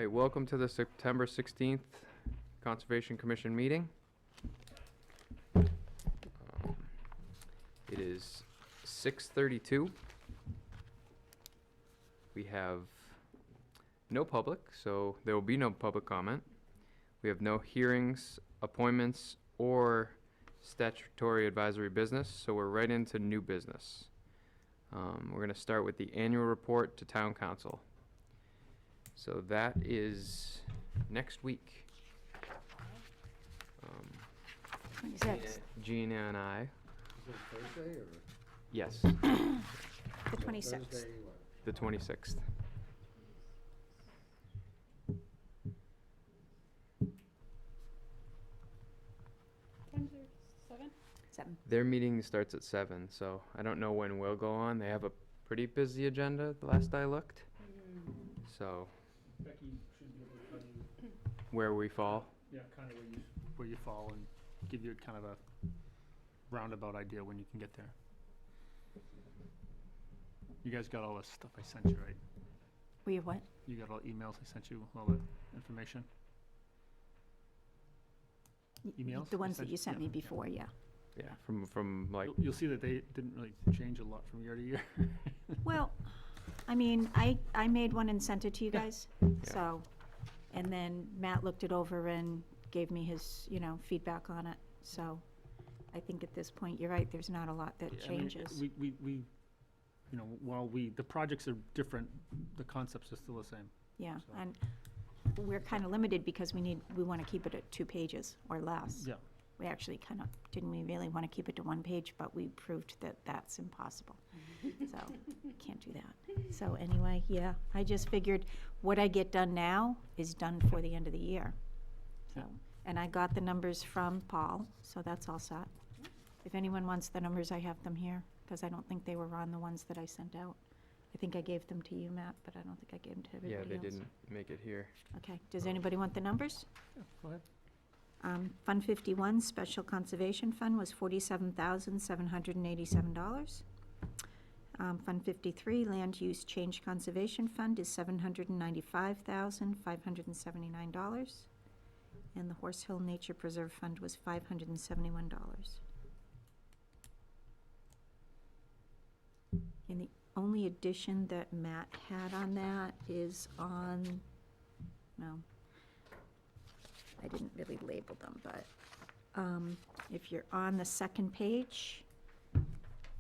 right, welcome to the September 16th Conservation Commission meeting. It is 6:32. We have no public, so there will be no public comment. We have no hearings, appointments, or statutory advisory business, so we're right into new business. We're going to start with the annual report to Town Council. So that is next week. 26th. Gina and I. Is it Thursday or? Yes, The 26th. Thursday, what? the 26th. Seven. Their meeting starts at 7, so I don't know when we'll go on. They have a pretty busy agenda, the last I looked. So, Becky should be able to tell you, where we fall. yeah, kind of where you fall and give you kind of a roundabout idea when you can get there. You guys got all the stuff I sent you, right? We have what? You got all emails I sent you, all the information? Emails? The I ones that you sent yeah, me yeah. before, yeah. Yeah, from like, You'll see that they didn't really change a lot from year to year. Well, I mean, I made one and sent it to you guys, so, and then Matt looked it over and gave me his, feedback on it, so I think at this point, you're right, there's not a lot that Yeah, I mean, changes. We, while the projects are different, the concepts are still the same. Yeah, so. and we're kind of limited because we want to keep it at 2 pages or less. Yeah. We actually didn't we really want to keep it to 1 page, but we proved that that's impossible. So, can't do that. So anyway, yeah, I just figured what I get done now is done for the end of the year. So, and I got the numbers from Paul, so that's all set. If anyone wants the numbers, I have them here, because I don't think they were on the ones that I sent out. I think I gave them to you, Matt, but I don't think I gave them to everybody yeah, else. they didn't make it here. Okay, does anybody want the numbers? Yeah, go ahead. Fund 51, Special Conservation Fund, was $47,787. Fund 53, Land Use Change Conservation Fund, is $795,579. And the Horse Hill Nature Preserve Fund was $571. And the only addition that Matt had on that is on, no, I didn't really label them, but if you're on the second page,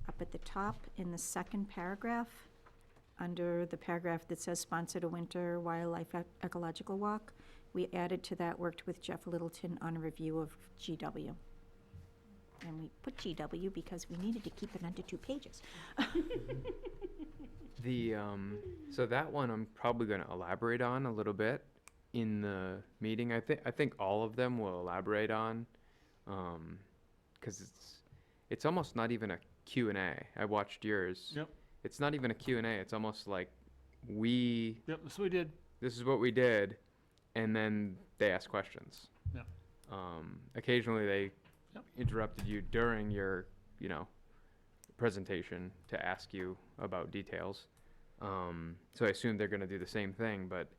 up at the top in the second paragraph, under the paragraph that says sponsored a winter wildlife ecological walk, we added to that, worked with Jeff Littleton on a review of GW. And we put GW because we needed to keep it under 2 pages. So that one I'm probably going to elaborate on a little bit in the meeting. I think all of them will elaborate on, because it's almost not even a Q&A. I watched yours. Yep. It's not even a Q&A. It's almost like we. Yep, that's what we did. This is what we did, and then they ask questions. Yeah. Occasionally they Yep. interrupted you during your, presentation to ask you about details. So I assume they're going to do the same thing, but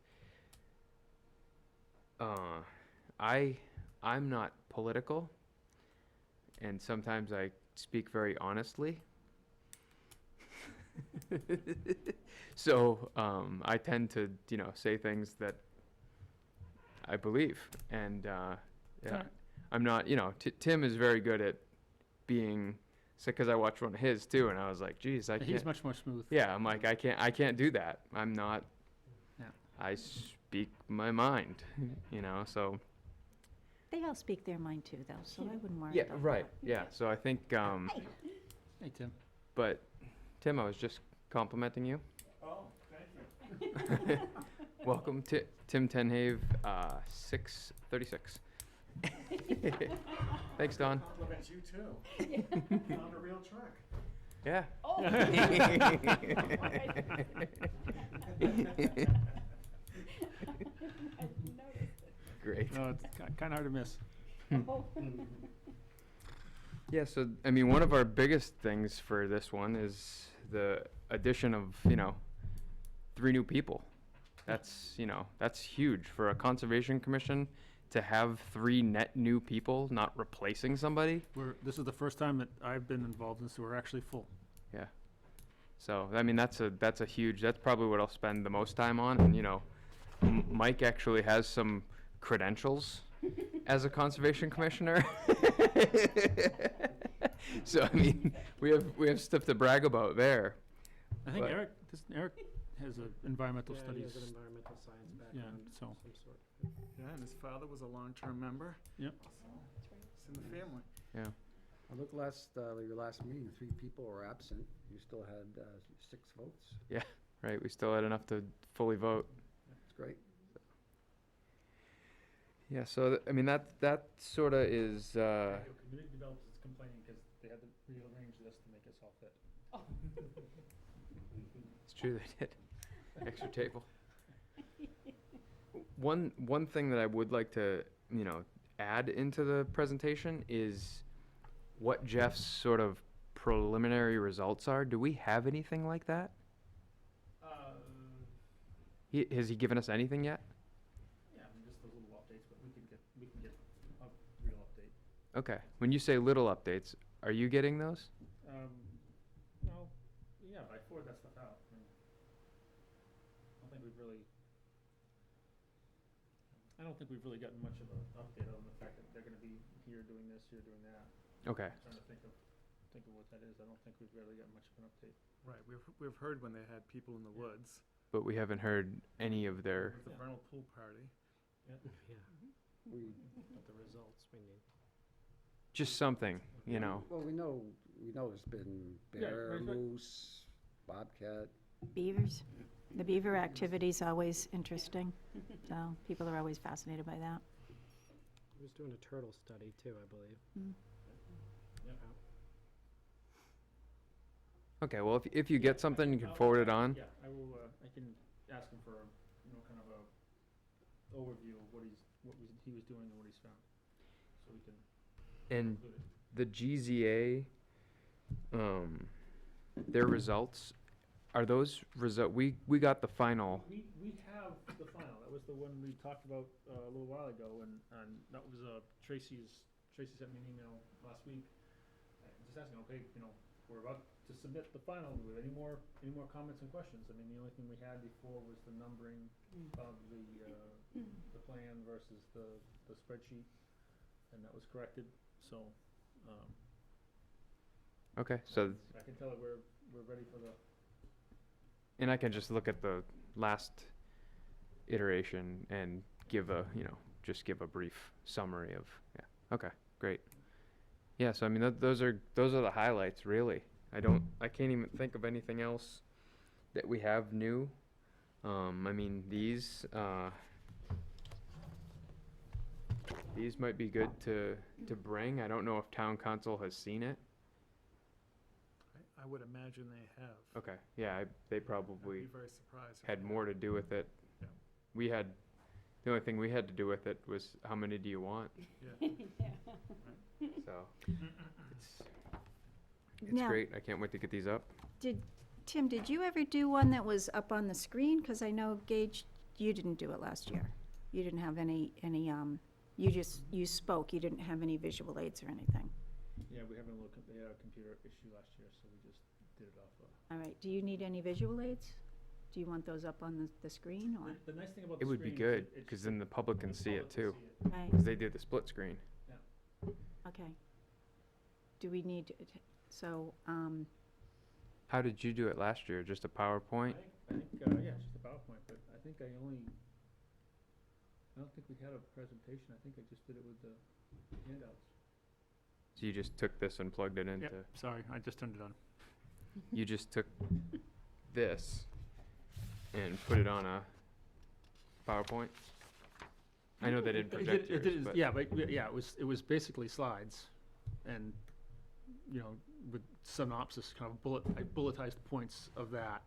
I'm not political, and sometimes I speak very honestly. So I tend to, say things that I believe, and yeah, Alright. I'm not, Tim is very good at being, because I watched one of his too, and I was like, geez, I Yeah, can't. he's much more smooth. Yeah, I'm like, I can't do that. I'm not. Yeah. I speak my mind, so. They all speak their mind too, though, so I wouldn't worry Yeah, about right, that. yeah, so I think, Hey, Tim. but, Tim, I was just complimenting you. Oh, thank you. Welcome to Tim Tenhave, 636. Thanks, Don. Compliments you too. Found a real truck. Yeah. Great. No, it's kind of hard to miss. Yeah, so, one of our biggest things for this one is the addition of, 3 new people. That's, you know, that's huge for a conservation commission to have 3 net new people, not replacing somebody. This is the first time that I've been involved in this, so we're actually full. So, I mean, that's a huge, that's probably what I'll spend the most time on. And, you know, Mike actually has some credentials as a conservation commissioner. So, I mean, we have stuff to brag about there. I think But- Eric has an environmental Yeah, he studies. has an environmental science Yeah, background so, of some sort. Yeah, and his father was a long-term member. Yep. So it's in the family. I looked your last meeting, 3 people were absent. You still had 6 votes. Right, we still had enough to fully vote. That's great. Yeah, so, I mean, that sort of is, Community developers is complaining because they had to rearrange this to make us all fit. it's true they did. Extra table. One thing that I would like to, you know, add into the presentation is what Jeff's sort of preliminary results are. Do we have anything like that? Has he given us anything yet? Yeah, I mean, just those little updates, but we can get a real update. Okay. When you say little updates, are you getting those? No, yeah, but I forward that stuff out. I mean, I don't think we've really gotten much of an update on the fact that they're gonna be here doing this, here doing that. Okay. I'm trying to think of what that is. I don't think we've really got much of an update. Right, we've heard when they had people in the woods But we haven't heard any of their, with the vernal pool party. Yeah, We, but the results we need. just something, you know. well, we know there's been Yeah, bear, right. moose, bobcat. Beavers. The beaver activity's always interesting, so people are always fascinated by that. He was doing a turtle study too, I believe. Mm. Okay, well, if you get something, you can forward it on. Yeah, I will, I can ask him for, kind of a overview of he was doing and what he's found. So we can And include it. the GZA, their results, are those we got the final. We have the final. That was the one we talked about a little while ago, and that was Tracy sent me an email last week, just asking, okay, we're about to submit the final. Do we have any more comments and questions? I mean, the only thing we had before was the numbering of the plan versus the spreadsheet, and that was corrected. So Okay, so, I can tell that we're ready for the. and I can just look at the last iteration and give just give a brief summary of, okay, great. Yeah, so I mean, those are the highlights, really. I can't even think of anything else that we have new. I mean, these might be good to bring. I don't know if town council has seen it. I would imagine they have. Okay, yeah, they I'd probably be very surprised. if had they more to haven't. do with it. Yeah. The only thing we had to do with it was how many do you want? Yeah. So, it's Now- great. I can't wait to get these up. Tim, did you ever do one that was up on the screen? Because I know, Gage, you didn't do it last year. You didn't have any, you spoke, you didn't have any visual aids or anything. Yeah, we had a computer issue last year, so we just did it off. All right, do you need any visual aids? Do you want those up on the screen, or? The nice thing about It the would be screen is good, it- because then the public can see it too, Right, because they did the split screen. okay. Do we need, so, How did you do it last year? Just a PowerPoint? I think, yeah, it's just a PowerPoint, but I think I don't think we had a presentation. I think I just did it with the handouts. So you just took this and plugged it into, Yep, sorry, I just turned it on. you just took this and put it on a PowerPoint? I know they didn't project yours, but. Yeah, but, yeah, it was basically slides, and, with synopsis, kind of I bulletized points of that.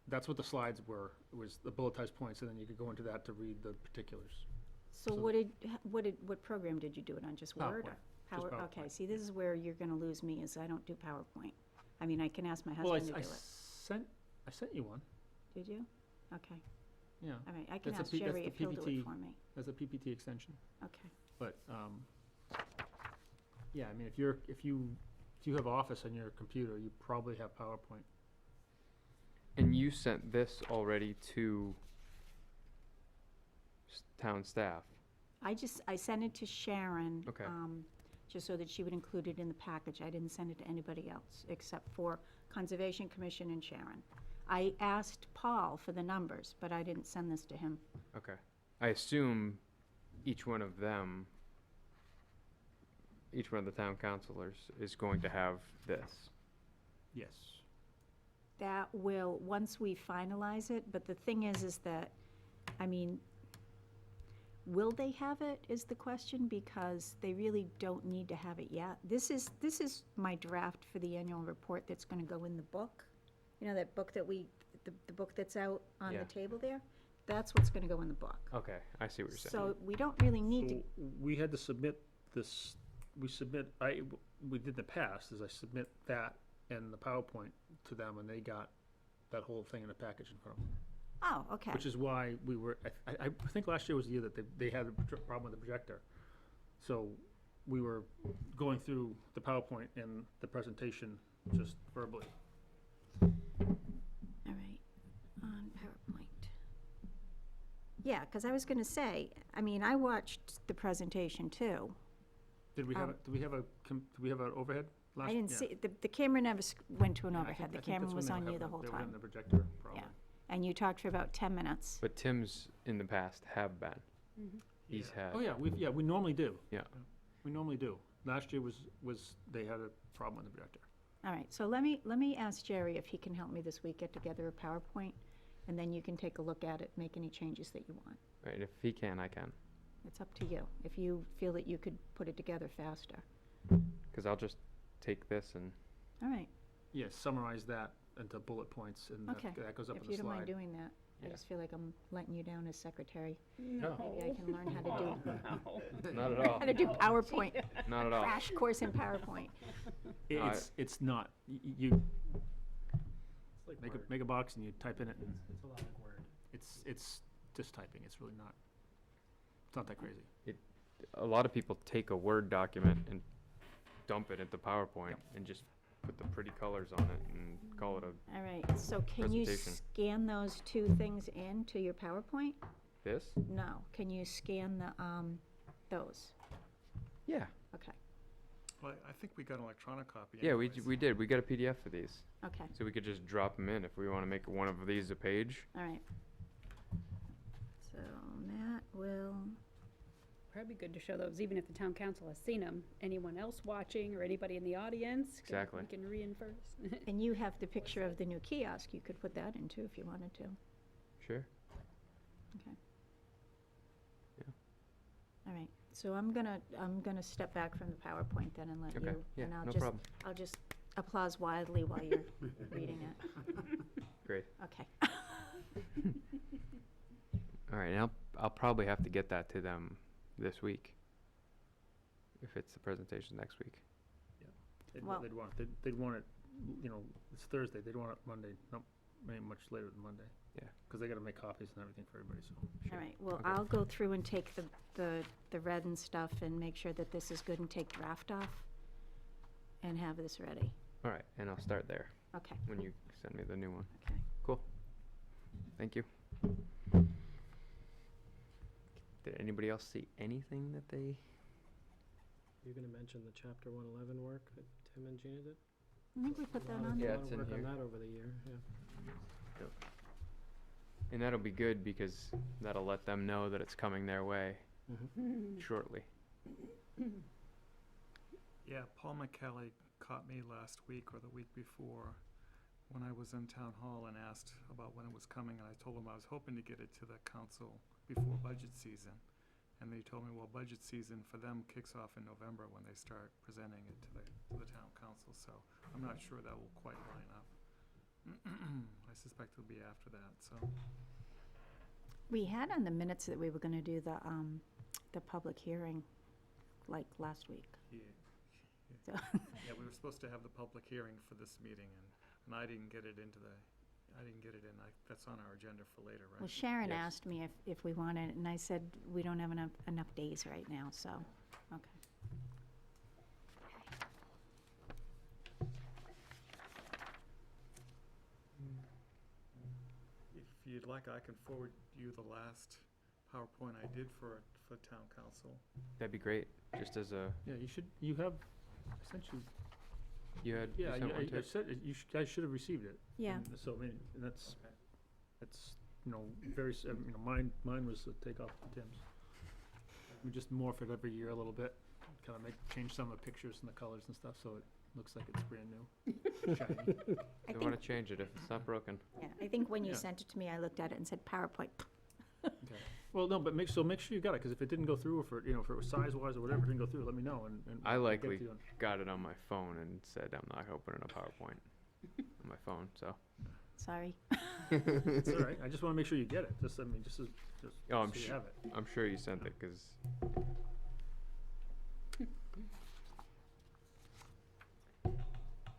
That's what the slides were, was the bulletized points, and then you could go into that to read the particulars. so what program did you do it on, just Word? or PowerPoint, just Okay, PowerPoint. see, this is where you're gonna lose me, is I don't do PowerPoint. I mean, I can ask my Well, husband to I do it. sent you one. Did you? Okay. Yeah, All right, I can That's a ask P- that's Jerry the if he'll do PPT. it for me. that's a PPT extension. Okay. But, yeah, I mean, if you have Office on your computer, you probably have PowerPoint. And you sent this already to town staff. I sent it to Sharon. Okay. Just so that she would include it in the package. I didn't send it to anybody else, except for Conservation Commission and Sharon. I asked Paul for the numbers, but I didn't send this to him. Okay. I assume each one of them, each one of the town councilors is going to have this. Yes. That will, once we finalize it, but the thing is that, I mean, will they have it is the question, because they really don't need to have it yet. This is my draft for the annual report that's gonna go in the book. You know, that book that the book that's out on Yeah. the table there? That's what's gonna go in the book. Okay, I see what you're saying. So we don't really need to, So we had to submit this, we did in the past, is I submit that and the PowerPoint to them, and they got that whole thing in a package in front of them. oh, okay. Which is why we were, I think last year was the year that they had a problem with the projector. So we were going through the PowerPoint and the presentation just verbally. All right, on PowerPoint. Yeah, because I was gonna say, I mean, I watched the presentation too. Did we have, did we have an overhead last? I didn't yeah. see, the camera never went to an Yeah, I overhead. think- The I think camera that's when was they were on you having the the- whole They were having time. the projector problem. Yeah. And you talked for about 10 minutes. But Tim's in the past have been. He's had. Oh, yeah, we normally do. Yeah. We normally do. Last year was, they had a problem with the projector. All right, so let me ask Jerry if he can help me this week get together a PowerPoint, and then you can take a look at it, make any changes that you want. Right, if he can, I can. It's up to you, if you feel that you could put it together faster. Because I'll just take this and, All right, Yeah, summarize that into bullet points, and Okay. that goes up if in you the don't mind slide. doing that. I Yeah. just feel like I'm letting you down as secretary. No. Maybe I can learn how to not at all, how to do PowerPoint, not at all. crash course in PowerPoint. It's not, you It's like make Word. a box and you type in it, and It's a lot like Word. it's just typing, it's really not, it's not that crazy. A lot of people take a Word document and dump it into PowerPoint and just put the pretty colors on it and call it a, All right, so can you Presentation. scan those two things in to your PowerPoint? this? No, can you scan the, those? Yeah. Okay, Well, I think we got an electronic copy. Yeah, anyways. we did. We got a PDF for these. okay, So we could just drop them in if we want to make one of these a page. all right. So Matt will, Probably good to show those, even if the town council has seen them. Anyone else watching or anybody in the audience? Exactly. We can reinforce. and you have the picture of the new kiosk, you could put that in too if you wanted to. Sure. Okay. Yeah. All right, so I'm gonna step back from the PowerPoint then and let Okay. you, Yeah, and no problem. I'll just applause wildly while you're reading it. Great. Okay. All right, and I'll probably have to get that to them this week. If it's the presentation next week. Well- They'd want it, you know, it's Thursday, they'd want it Monday, not maybe much later than Monday. Yeah. Because they gotta make copies and everything for everybody, so. All right, well, Okay. I'll go through and take the red and stuff and make sure that this is good and take draft off and have this ready. All right, and I'll start there Okay, when you send me the new one. okay. Cool. Thank you. Did anybody else see anything that they? You're gonna mention the chapter 111 work that Tim and Gina did? I think we put that A lot of- on. Yeah, a lot it's of in work on here. that over the year, yeah. And that'll be good because that'll let them know that it's coming their way shortly. Yeah, Paul McKelly caught me last week or the week before when I was in town hall and asked about when it was coming, and I told him I was hoping to get it to the council before budget season. And they told me, well, budget season for them kicks off in November when they start presenting it to the town council, so I'm not sure that will quite line up. I suspect it'll be after that, so. We had on the minutes that we were gonna do the public hearing, like, last week. Yeah. So- Yeah, we were supposed to have the public hearing for this meeting, and I didn't get it into the, I didn't get it in. That's on our agenda for later, right? Well, Sharon Yes. asked me if we wanted it, and I said, we don't have enough days right now, so, okay. If you'd like, I can forward you the last PowerPoint I did for town council. That'd be great, just as a, Yeah, you have, essentially, you yeah, sent one I too? said, guys should have received it. Yeah. And so, I mean, and that's, you know, very, you know, mine was a takeoff Tim's. We just morph it every year a little bit, kind of change some of the pictures and the colors and stuff, so it looks like it's brand new, shiny. I Don't wanna think, change it if it's not broken. yeah, I think when you Yeah. sent it to me, I looked at it and said PowerPoint. Okay. Well, no, but make sure you got it, because if it didn't go through, or if it, you know, if it was size-wise or whatever, didn't go through, let me know, and I I'll get likely to you on- got it on my phone and said I'm not opening a PowerPoint on my phone, so. Sorry. It's all right, I just wanna make sure you get it, just, I mean, just Oh, I'm so you sure, have it. I'm sure you sent it, cause.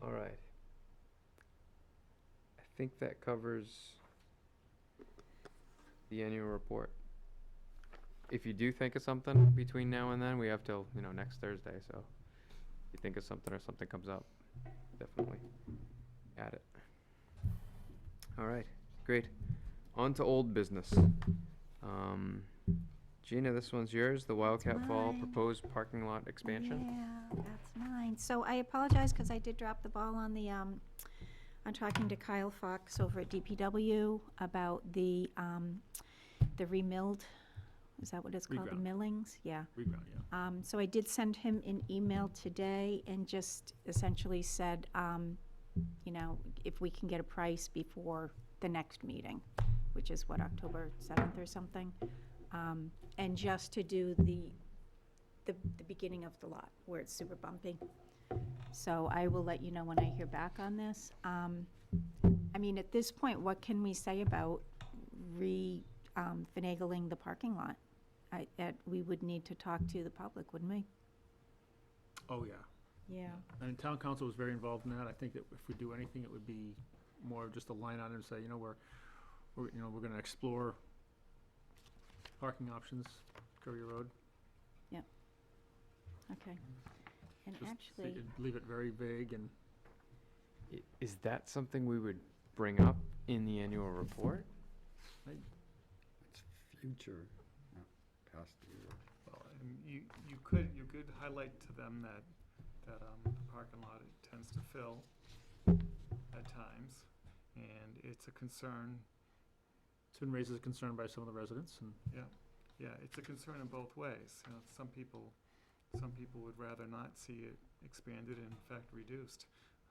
All right. I think that covers the annual report. If you do think of something between now and then, we have till, next Thursday, so if you think of something or something comes up, definitely add it. All right, great. On to old business. Gina, this one's yours, the Wildcat Fall mine. proposed parking lot expansion. Yeah, that's mine. So I apologize, because I did drop the ball on the, on talking to Kyle Fox over at DPW about the remilled, is that what it's called? The Reground. millings? Yeah. Reground, yeah. So I did send him an email today and just essentially said, if we can get a price before the next meeting, which is what, October 7th or something? And just to do the beginning of the lot where it's super bumpy. So I will let you know when I hear back on this. I mean, at this point, what can we say about finagling the parking lot? We would need to talk to the public, wouldn't we? Oh, yeah. Yeah. And town council was very involved in that. I think that if we do anything, it would be more of just a line item, say, we're gonna explore parking options, Courier Road. Okay. And Just so actually, you could leave it very vague and, Is that something we would bring up in the annual report? It's future, not past year. Well, and you could highlight to them that the parking lot tends to fill at times, and it's a concern. it's been raised as a concern by some of the residents, and Yeah, it's a concern in both ways. Some people would rather not see it expanded and in fact reduced.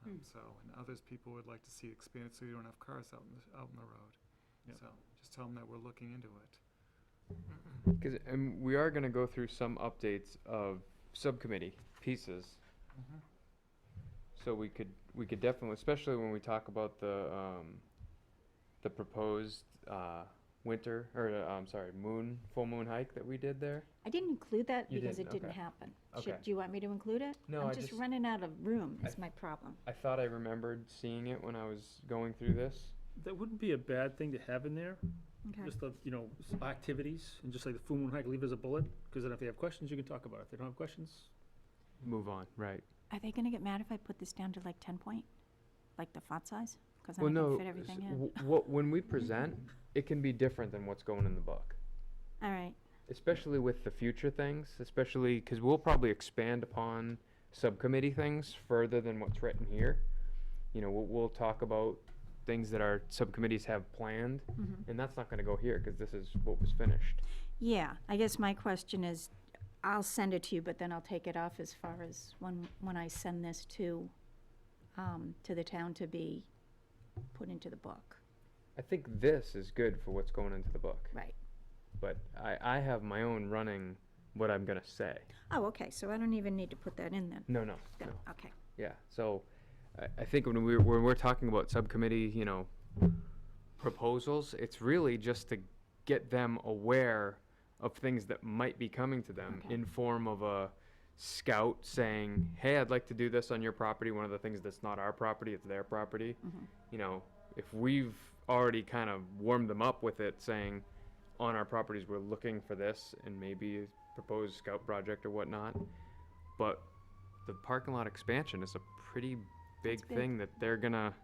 And others people would like to see it expanded so you don't have cars out in the road. Yep. So just tell them that we're looking into it. Because we are going to go through some updates of subcommittee pieces. So we could definitely, especially when we talk about the proposed full moon hike that we did there. I didn't include that You because it didn't, didn't okay. happen. Okay. Do you want me to include it? No, I'm I just just- running out of room is I- my problem. I thought I remembered seeing it when I was going through this. that wouldn't be a bad thing to have in there. Okay. Just the, activities, and just like the full moon hike, leave as a bullet, because then if they have questions, you can talk about it. If they don't have questions, Move on, right. Are they gonna get mad if I put this down to like 10 point? Like the font size? Because then Well, I can no, fit everything in. when we present, it can be different than what's going in the book. All right. Especially with the future things, especially because we'll probably expand upon subcommittee things further than what's written here. We'll talk about things that our subcommittees have planned, Mhm. and that's not going to go here because this is what was finished. Yeah, I guess my question is, I'll send it to you, but then I'll take it off as far as when I send this to the town to be put into the book. I think this is good for what's going into the book, Right. but I have my own running what I'm going to say. Oh, okay, so I don't even need to put that in then. No. Good, okay. Yeah, so I think when we're talking about subcommittee, proposals, it's really just to get them aware of things that might be coming to them Okay. in form of a scout saying, hey, I'd like to do this on your property. One of the things that's not our property, it's their property. Mhm. If we've already kind of warmed them up with it, saying, on our properties, we're looking for this and maybe a proposed scout project or whatnot. But the parking lot expansion is a pretty big big. thing that they're gonna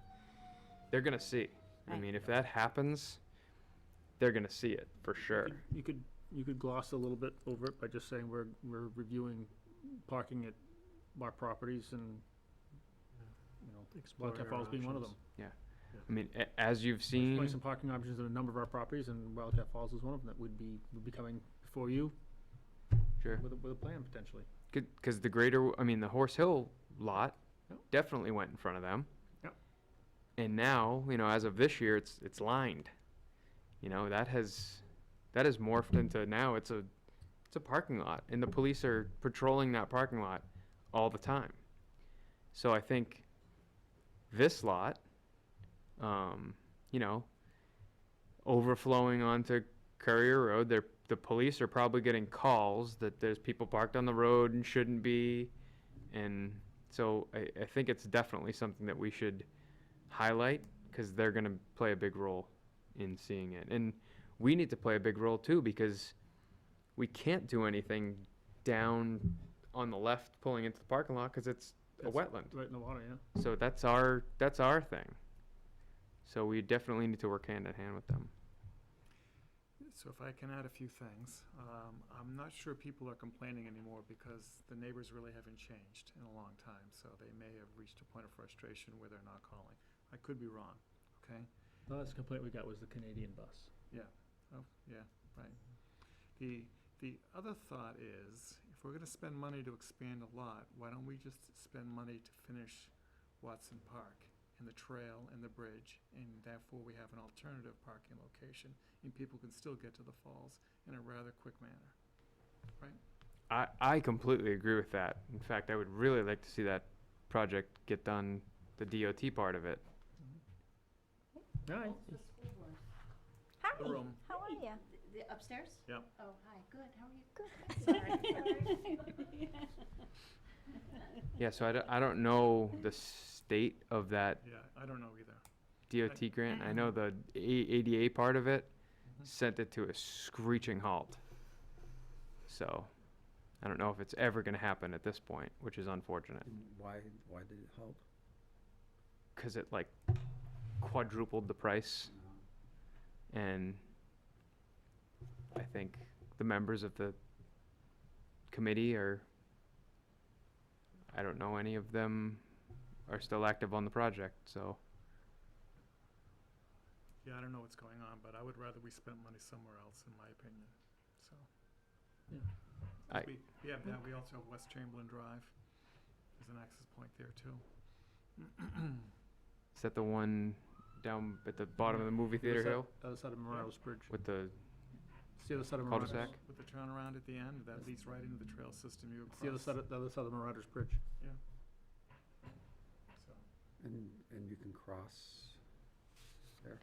see. I Right. mean, if that happens, they're gonna see it for sure. You could gloss a little bit over it by just saying we're reviewing parking at our properties and, you know, Exploring Wildcat our Falls being one of them. options. I mean, as you've There's seen, probably some parking options at a number of our properties, and Wildcat Falls is one of them that would be coming before you sure, with a plan potentially. because the Horse Hill lot Yep. definitely went in front of them. Yep. And now, as of this year, it's lined. That has morphed into now it's a parking lot, and the police are patrolling that parking lot all the time. So I think this lot, overflowing onto Courier Road, the police are probably getting calls that there's people parked on the road and shouldn't be, and so I think it's definitely something that we should highlight, because they're going to play a big role in seeing it. And we need to play a big role too, because we can't do anything down on the left pulling into the parking lot because it's a That's wetland. Right in the water, yeah. So that's our thing. So we definitely need to work hand in hand with them. So if I can add a few things, I'm not sure people are complaining anymore because the neighbors really haven't changed in a long time, so they may have reached a point of frustration where they're not calling. I could be wrong, okay? The last complaint we got was the Canadian bus. Oh, yeah, right. The other thought is, if we're gonna spend money to expand a lot, why don't we just spend money to finish Watson Park and the trail and the bridge, and therefore we have an alternative parking location, and people can still get to the falls in a rather quick manner, right? I completely agree with that. In fact, I would really like to see that project get done, the DOT part of it. All right. Hi, The room. how are you? The upstairs? Yeah. Oh, hi, good, how are you? Good. Sorry. Yeah, so I don't know the state of that Yeah, I don't know either. DOT grant. I know the ADA part of it Mhm. sent it to a screeching halt. So I don't know if it's ever going to happen at this point, which is unfortunate, And why did it help? because it like quadrupled the price. And I think the members of the committee I don't know any of them are still active on the project, so. Yeah, I don't know what's going on, but I would rather we spent money somewhere else, in my opinion, so. I- We also have West Chamberlain Drive. There's an access point there too. Is that the one down at the bottom of the movie theater hill Other side of Marauders Bridge. with the It's the other side of Marauders. cul-de-sac? With the turnaround at the end, that leads right into the trail system you It's the other cross. side of Marauders Bridge. So, And you can cross there,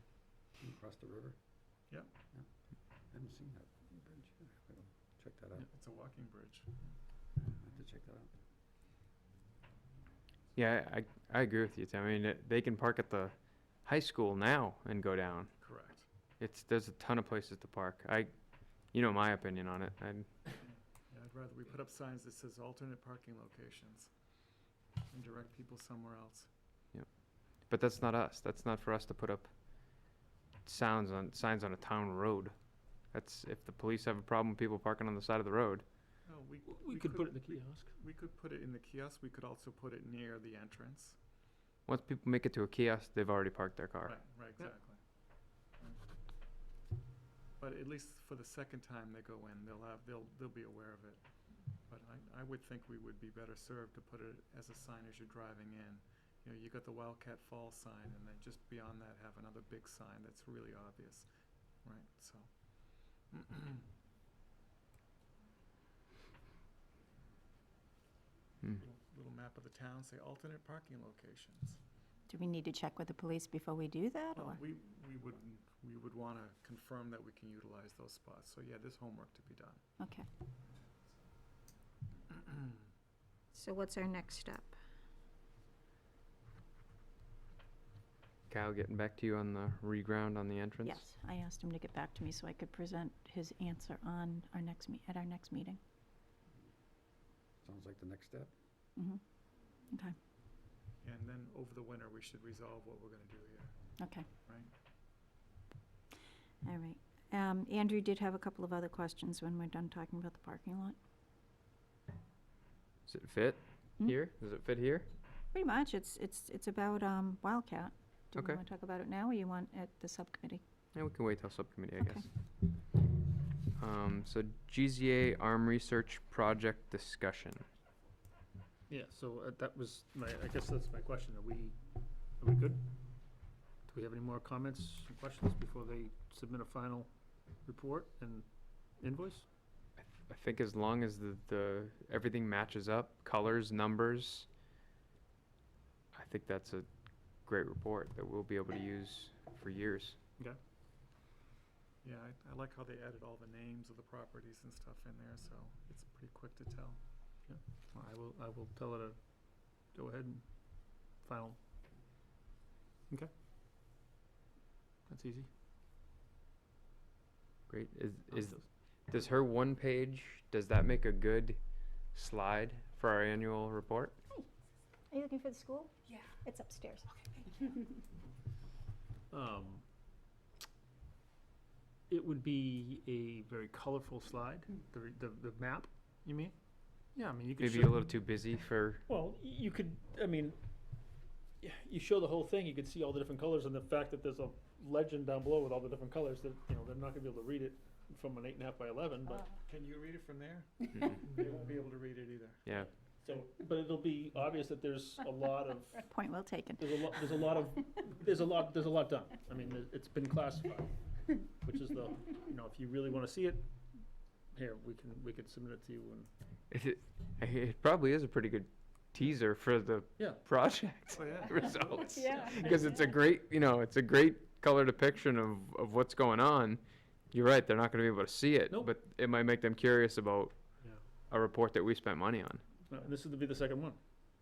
you can cross the river? Yep. Yeah. I haven't seen that bridge, I gotta check that out, It's a walking bridge. I have to check that out. Yeah, I agree with you, Tim. I mean, they can park at the high school now and go down. Correct. There's a ton of places to park. My opinion on it. Yeah, I'd rather we put up signs that says alternate parking locations and direct people somewhere else. But that's not us. That's not for us to put up signs on a town road. That's if the police have a problem with people parking on the side of the road. Oh, We could put it in the kiosk. We could put it in the kiosk, we could also put it near the entrance. Once people make it to a kiosk, they've already parked their car. Right, exactly. But at least for the second time they go in, they'll be aware of it. But I would think we would be better served to put it as a sign as you're driving in. You got the Wildcat Falls sign, and then just beyond that have another big sign that's really obvious, right, so. Little map of the town, say alternate parking locations. Do we need to check with the police before we do that, Well, or? we would want to confirm that we can utilize those spots, so yeah, there's homework to be done. Okay. So what's our next step? Cal getting back to you on the reground on the entrance? Yes, I asked him to get back to me so I could present his answer on our next at our next meeting. Sounds like the next step. Mm-hmm. Okay, And then over the winter, we should resolve what we're gonna do here, okay, right? all right. Andrew did have a couple of other questions when we're done talking about the parking lot. Does it fit Hmm? here? Does it fit here? Pretty much, it's about Wildcat. Do we Okay. want to talk about it now, or you want at the subcommittee? Yeah, we can wait till subcommittee, I Okay. guess. So GZA ARM research project discussion. Yeah, so that was I guess that's my question. Are we good? Do we have any more comments and questions before they submit a final report and invoice? I think as long as the everything matches up, colors, numbers, I think that's a great report that we'll be able to use for years. Yeah, I like how they added all the names of the properties and stuff in there, so it's pretty quick to tell. I will tell her to go ahead and final. Okay. That's easy. Great. I'll Is just- does her one page, does that make a good slide for our annual report? Are you looking for the school? Yeah. It's upstairs. It would be a very colorful slide, the map, you mean? Yeah, I mean, you could Maybe show, a little too busy for, well, you could, I mean, you show the whole thing, you could see all the different colors, and the fact that there's a legend down below with all the different colors, that, they're not gonna be able to read it from an 8.5 by 11, but, Can you read it from there? Mm-mm. They won't be able to read it either. Yeah. so, but it'll be obvious that there's a lot of, Point well taken. there's a lot done. I mean, it's been classified, which is if you really wanna see it, here, we could submit it to you and, It probably is a pretty good teaser for the yeah. project Oh, yeah. results. Yeah. Because it's a great, it's a great color depiction of what's going on. You're right, they're not gonna be able to see it, Nope. but it might make them curious about Yeah. a report that we spent money on. And this is to be the second one.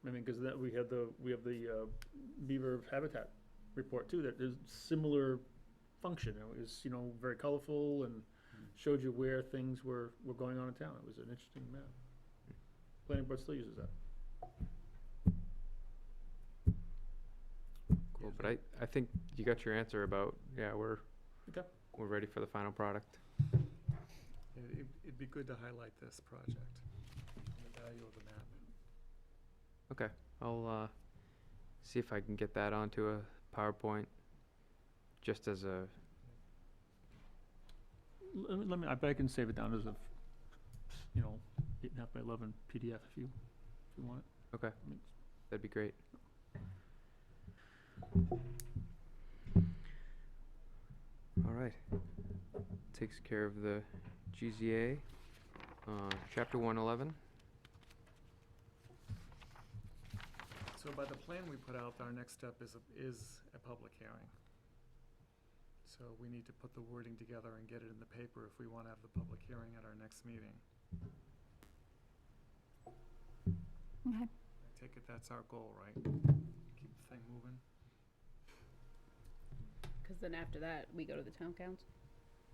I mean, because we have the beaver habitat report too, that is similar function. It was, very colorful and showed you where things were going on in town. It was an interesting map. Planning board still uses that. Cool, but I think you got your answer about, we're Okay. we're ready for the final product. It'd be good to highlight this project, the value of the map. Okay, I'll see if I can get that onto a PowerPoint, just as a, Let me, I bet I can save it down as a, 8.5 by 11 PDF if you want it. okay, I mean, that'd be great. All right, takes care of the GZA, chapter 111. So by the plan we put out, our next step is a public hearing. So we need to put the wording together and get it in the paper if we want to have the public hearing at our next meeting. Okay. I take it that's our goal, right? Keep the thing moving. Because then after that, we go to the town council?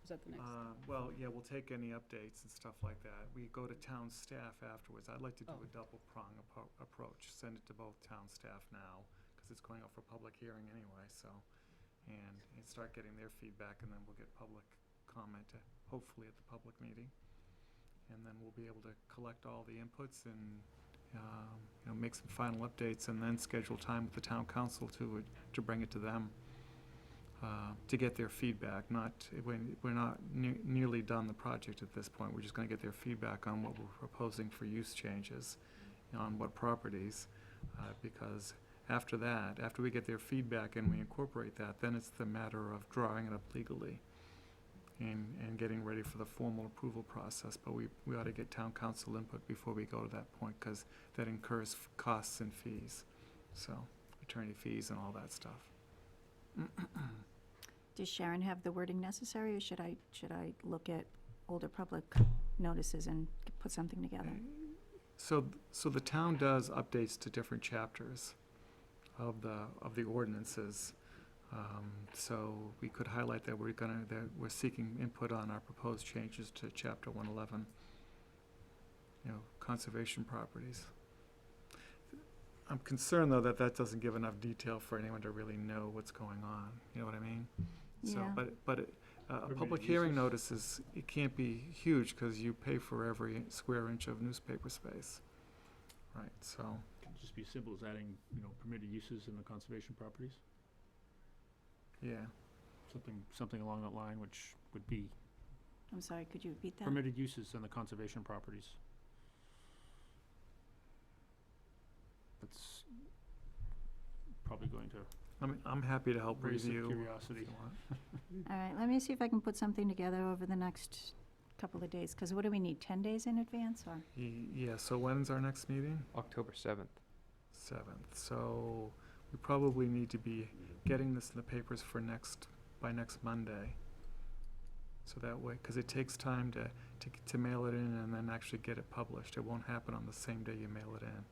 Is that the next? Well, yeah, we'll take any updates and stuff like that. We go to town staff afterwards. I'd like to do Oh. a double prong approach. Send it to both town staff now, because it's going out for public hearing anyway, so. And start getting their feedback, and then we'll get public comment, hopefully at the public meeting. And then we'll be able to collect all the inputs and, make some final updates, and then schedule time with the town council to bring it to them. To get their feedback, we're not nearly done the project at this point. We're just gonna get their feedback on what we're proposing for use changes, on what properties, because after that, after we get their feedback and we incorporate that, then it's the matter of drawing it up legally and getting ready for the formal approval process. But we ought to get town council input before we go to that point, because that incurs costs and fees, so attorney fees and all that stuff. Does Sharon have the wording necessary, or should I look at older public notices and put something together? So the town does updates to different chapters of the ordinances. So we could highlight that that we're seeking input on our proposed changes to chapter 111, conservation properties. I'm concerned, though, that that doesn't give enough detail for anyone to really know what's going on, you know what I mean? So, Yeah. but a Permitted public hearing uses. notice it can't be huge, because you pay for every square inch of newspaper space, right, so. Could just be as simple as adding, permitted uses in the conservation properties, Yeah, something along that line, which would be I'm sorry, could you repeat that? permitted uses in the conservation properties. That's probably going to I'm happy to help raise the review. curiosity. if you want. All right, let me see if I can put something together over the next couple of days, because what do we need, 10 days in advance, or? Yeah, so when's our next meeting? October 7th. 7th, so we probably need to be getting this in the papers for by next Monday. So that way, because it takes time to mail it in and then actually get it published. It won't happen on the same day you mail it in.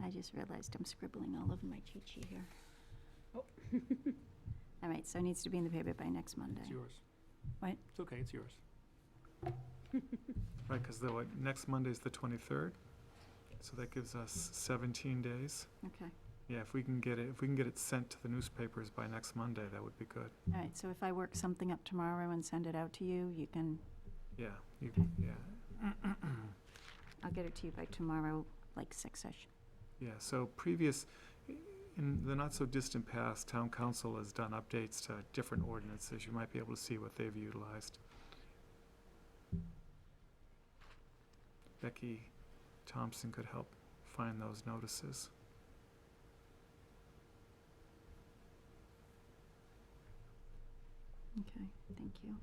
I just realized I'm scribbling all over my cheat sheet here. Oh. All right, so it needs to be in the paper by next Monday. It's yours. What? It's okay, it's yours. Right, because next Monday's the 23rd, so that gives us 17 days. Okay, Yeah, if we can get it sent to the newspapers by next Monday, that would be good. all right, so if I work something up tomorrow and send it out to you, you can, Yeah, I'll get it to you by tomorrow, like 6-ish. yeah, so in the not-so-distant past, town council has done updates to different ordinances. You might be able to see what they've utilized. Becky Thompson could help find those notices. Okay, thank you.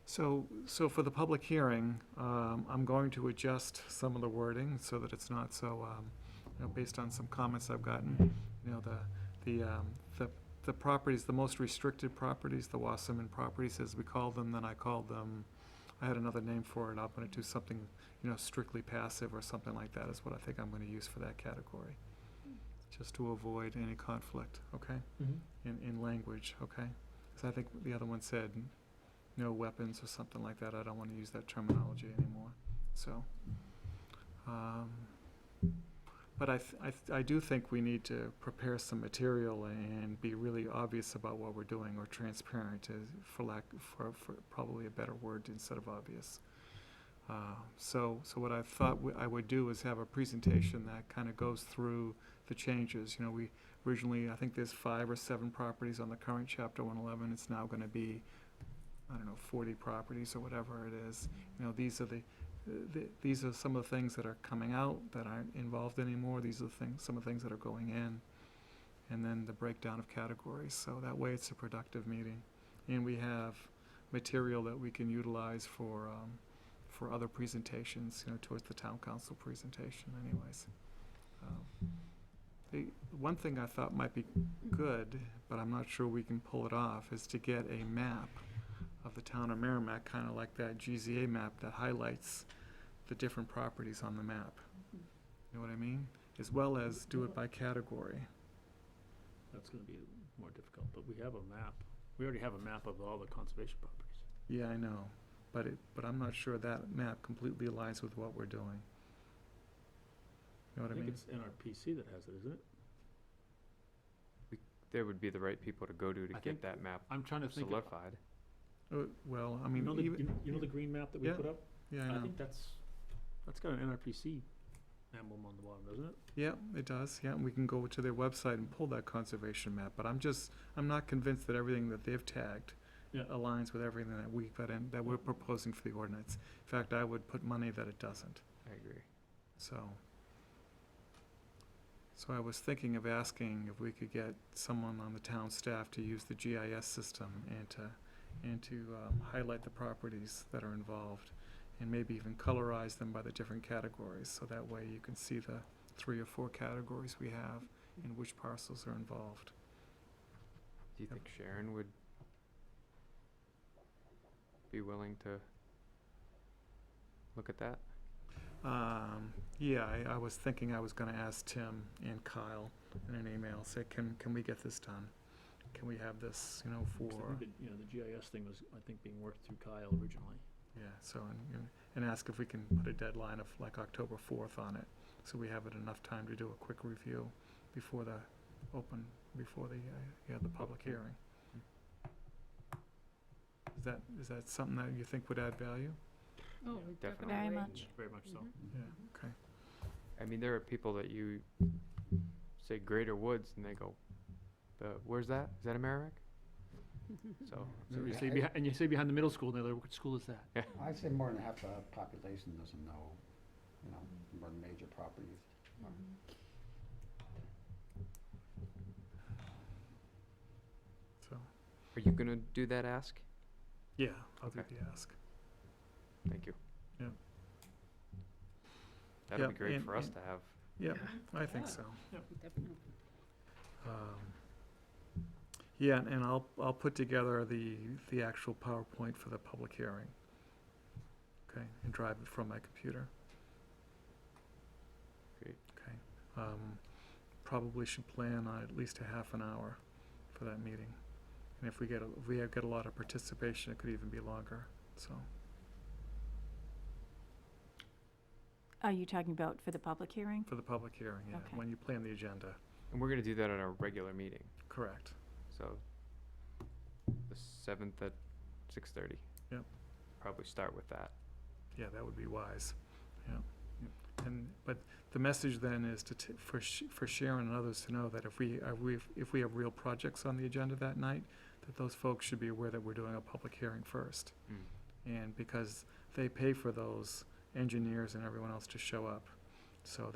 So for the public hearing, I'm going to adjust some of the wording so that it's not so, based on some comments I've gotten, the properties, the most restricted properties, the Wasserman properties, as we call them, then I called them, I had another name for it, I'm gonna do something, strictly passive or something like that is what I think I'm gonna use for that category. Just to avoid any conflict, okay, in language, okay? Because I think the other one said, no weapons or something like that. I don't want to use that terminology anymore. So, but I do think we need to prepare some material and be really obvious about what we're doing, or transparent, for probably a better word instead of obvious. So what I thought I would do is have a presentation that kind of goes through the changes. We originally, I think there's 5 or 7 properties on the current chapter 111. It's now going to be, 40 properties or whatever it is. These are these are some of the things that are coming out that aren't involved anymore. These are some of the things that are going in, and then the breakdown of categories. So that way it's a productive meeting, and we have material that we can utilize for other presentations, towards the town council presentation anyways. The one thing I thought might be good, but I'm not sure we can pull it off, is to get a map of the town of Merrimack, kind of like that GZA map that highlights the different properties on the map. You know what I mean? As well as do it by category. That's gonna be more difficult, but we have a map. We already have a map of all the conservation properties. Yeah, I know, but I'm not sure that map completely aligns with what we're doing. You know what I mean? think it's NRPC that has it, isn't it? They would be the right people to go to I get think that map I'm trying to think of, solidified. Well, I you mean, know the, even, you know the green map that we Yeah. put up? yeah, I I know. think that's got an NRPC emblem on the bottom, doesn't it? Yeah, it does, yeah, and we can go to their website and pull that conservation map, but I'm not convinced that everything that they've tagged Yeah. aligns with everything that we put in, that we're proposing for the ordinance. In fact, I would put money that it doesn't, I agree. so. So I was thinking of asking if we could get someone on the town staff to use the GIS system and to highlight the properties that are involved, and maybe even colorize them by the different categories, so that way you can see the 3 or 4 categories we have and which parcels are involved. Do you think Sharon would be willing to look at that? Yeah, I was thinking I was gonna ask Tim and Kyle in an email, say, can we get this done? Can we have this, you know, 'Cause for, I think that, the GIS thing was, I think, being worked through Kyle originally. yeah, so, and ask if we can put a deadline of like October 4th on it, so we have it enough time to do a quick review before the public hearing. Is that something that you think would add value? Oh, Yeah, definitely. Very much. Very much so. Mhm. Yeah, okay. I mean, there are people that you say Greater Woods, and they go, where's that? Is that in Merrimack? So, So you Yeah, say, and you say behind the middle school, and they're like, what school is that? I'd say more than half the population doesn't know, you know, more major properties. So, are you gonna do that ask? yeah, I'll do Okay. the ask. Thank you. Yeah. That'd be Yeah, great and- for us and- to have. Yeah, I think Yeah. so. Definitely. Yeah, and I'll put together the actual PowerPoint for the public hearing. Okay, and drive it from my computer. Great. Okay. Probably should plan on at least a half an hour for that meeting. And if we get a lot of participation, it could even be longer, so. Are you talking about for the public hearing? For the public hearing, yeah, Okay. when you plan the agenda, And we're gonna do that at our regular meeting, correct. so the 7th at 6:30. Yep. Probably start with that. Yeah, that would be wise, yeah. But the message then is for Sharon and others to know that if we have real projects on the agenda that night, that those folks should be aware that we're doing a public hearing first. Mm. And because they pay for those engineers and everyone else to show up. So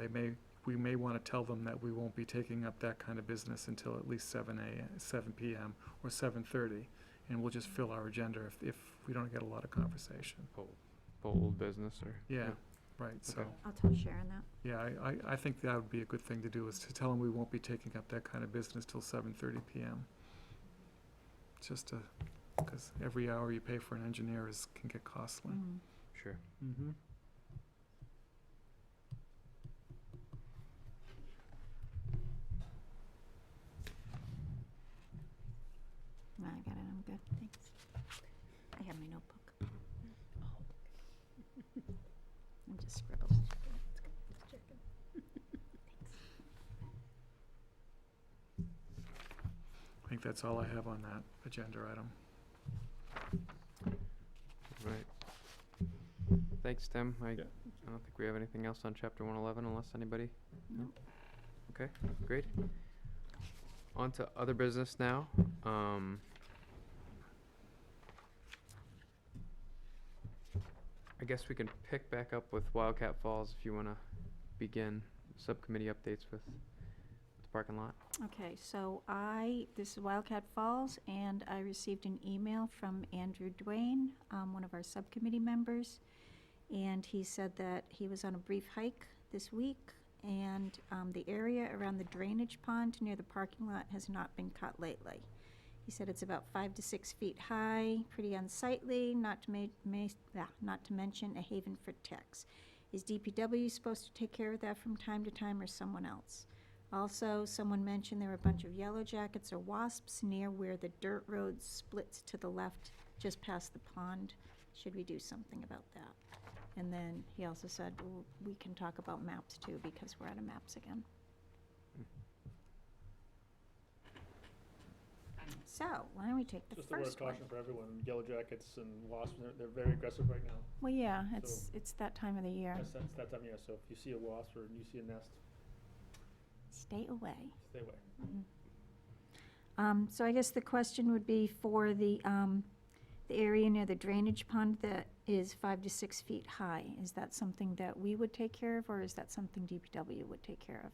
we may want to tell them that we won't be taking up that kind of business until at least 7 PM or 7:30. And we'll just fill our agenda if we don't get a lot of conversation. Pull old business or? Yeah, right, so. Okay. I'll tell Sharon that. Yeah, I think that would be a good thing to do, is to tell them we won't be taking up that kind of business till 7:30 PM. Just because every hour you pay for an engineer can get costly. Mm. Sure. Mm-hmm. No, I got it, I'm good, thanks. I have my notebook. I just scribbled. I think that's all I have on that agenda item. Right. Thanks, Tim. I Yeah. don't think we have anything else on chapter 111 unless anybody. Nope. Okay, great. On to other business now. I guess we can pick back up with Wildcat Falls if you want to begin subcommittee updates with the parking lot. Okay, so this is Wildcat Falls, and I received an email from Andrew Duane, one of our subcommittee members, and he said that he was on a brief hike this week, and the area around the drainage pond near the parking lot has not been cut lately. He said it's about 5 to 6 feet high, pretty unsightly, not to mention a haven for ticks. Is DPW supposed to take care of that from time to time, or someone else? Also, someone mentioned there were a bunch of yellow jackets or wasps near where the dirt road splits to the left, just past the pond. Should we do something about that? And then he also said, well, we can talk about maps too, because we're out of maps again. So, why don't we take the Just a word of first one? caution for everyone, yellow jackets and wasps, they're very aggressive right now. Well, yeah, it's that time of the year. That's that time of year, so if you see a wasp or you see a nest, Stay away. stay away. So I guess the question would be for the area near the drainage pond that is 5 to 6 feet high. Is that something that we would take care of, or is that something DPW would take care of?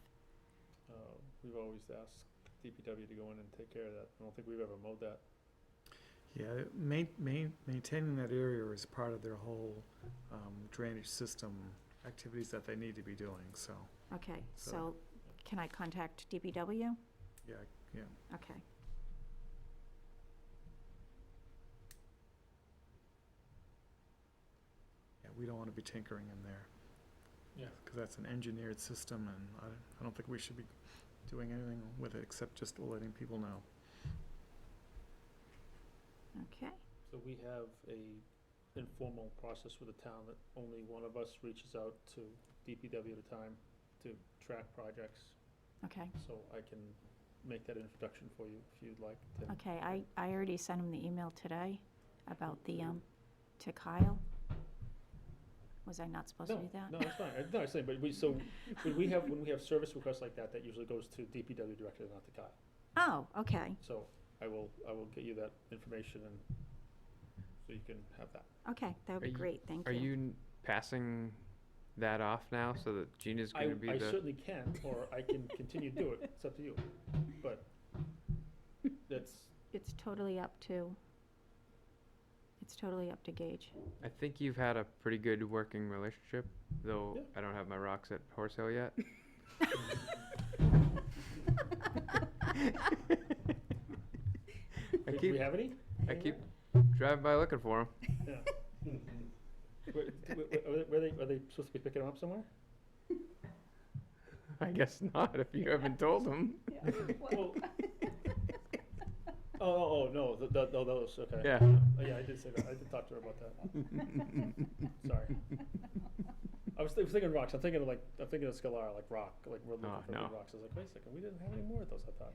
We've always asked DPW to go in and take care of that. I don't think we've ever mowed that. Yeah, maintaining that area is part of their whole drainage system activities that they need to be doing, so, Okay, So- so can I contact DPW? yeah. Okay. Yeah, we don't wanna be tinkering in there. Yeah. Cause that's an engineered system, and I don't think we should be doing anything with it except just letting people know. Okay, So we have a informal process with the town that only one of us reaches out to DPW at a time to track projects. okay, So I can make that introduction for you if you'd like to. okay. I already sent him the email today about the, to Kyle. Was I not supposed to do that? No, it's fine. No, I'm saying, but when we have service requests like that, that usually goes to DPW directly, not to Kyle. Oh, okay, So I will get you that information and so you can have that. okay, that would Are be you- great, thank you. Are you passing that off now so that Gina's I gonna be the? certainly can, or I can continue to do it. It's up to you. But that's, It's totally up to Gage. I think you've had a pretty good working relationship, though Yeah. I don't have my rocks at Horse Hill yet. I do we keep have any? I keep driving by looking for them. Yeah. Are they supposed to be picking them up somewhere? I guess not if you haven't told them. Well, no, those, okay. Yeah. Oh, yeah, I did say that. I did talk to her about that. Sorry. I was thinking rocks. I'm thinking of Scalar, like rock, like we're looking for no. big rocks. I was like, wait a second, we didn't have any more of those, I thought.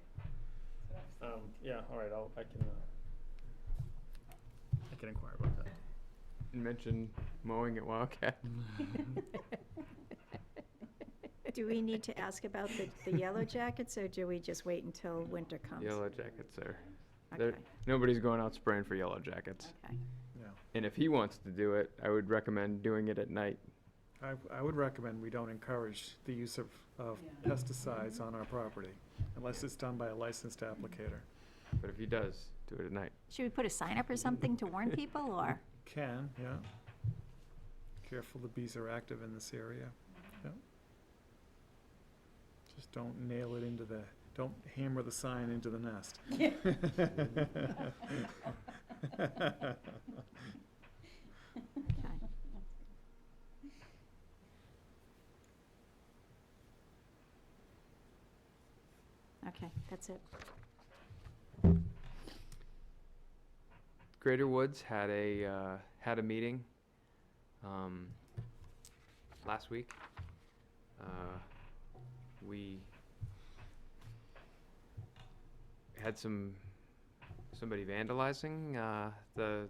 Yeah, all right, I can inquire about that. You mentioned mowing at Wildcat. Do we need to ask about the yellow jackets, or do we just wait until winter comes? Yellow jackets are. Okay, Nobody's going out spraying for yellow jackets. okay. Yeah. And if he wants to do it, I would recommend doing it at night. I would recommend we don't encourage the use of pesticides on our property unless it's done by a licensed applicator. But if he does, do it at night. Should we put a sign up or something to warn people, or? Can, yeah. Careful, the bees are active in this area. Yeah. Just don't nail it into don't hammer the sign into the nest. Okay. Okay, that's it. Greater Woods had a meeting last week. We had somebody vandalizing the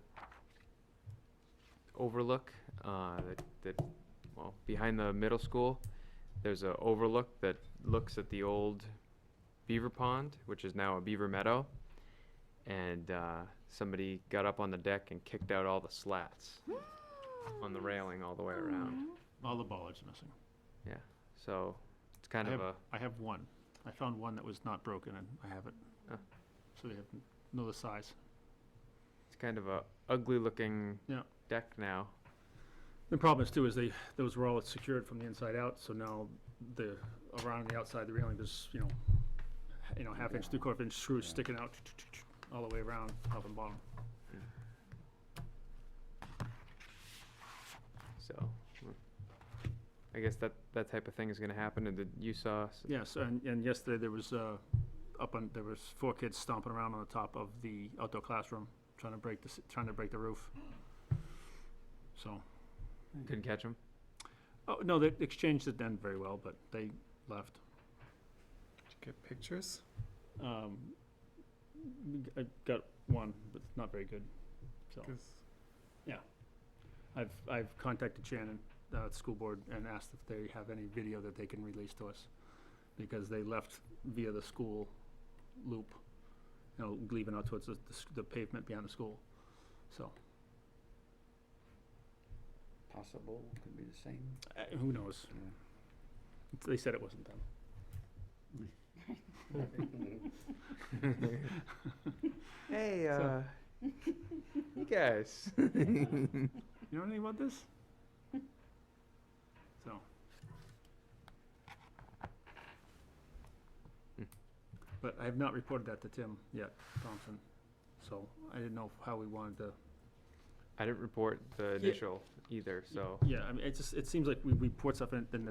overlook behind the middle school. There's a overlook that looks at the old beaver pond, which is now a beaver meadow, and somebody got up on the deck and kicked out all the slats on the railing all the way around. All the bollards missing. Yeah, so it's kind of a I have one. I found one that was not broken and I have it. Oh. So they know the size. it's kind of a ugly looking Yeah. deck now. The problem is too, those were all secured from the inside out, so now around the outside, the railing, there's, half inch, 3/4 inch screws sticking out all the way around, top and bottom. So I guess that type of thing is gonna happen, and you saw Yes, and yesterday there was, there was 4 kids stomping around on the top of the outdoor classroom, trying to break the roof. So, couldn't catch them. oh, no, they exchanged it then very well, but they left. Did you get pictures? I got one, but not very good, so. 'Cause I've contacted Shannon, the school board, and asked if they have any video that they can release to us, because they left via the school loop, leaving out towards the pavement behind the school, so, Possible, could be the same. who knows? Yeah. They said it wasn't them. Hey, you guys. You know anything about this? So. But I have not reported that to Tim yet, Thompson, so I didn't know how we wanted to I didn't report the initial either, so. Yeah, I mean, it seems like we report stuff and then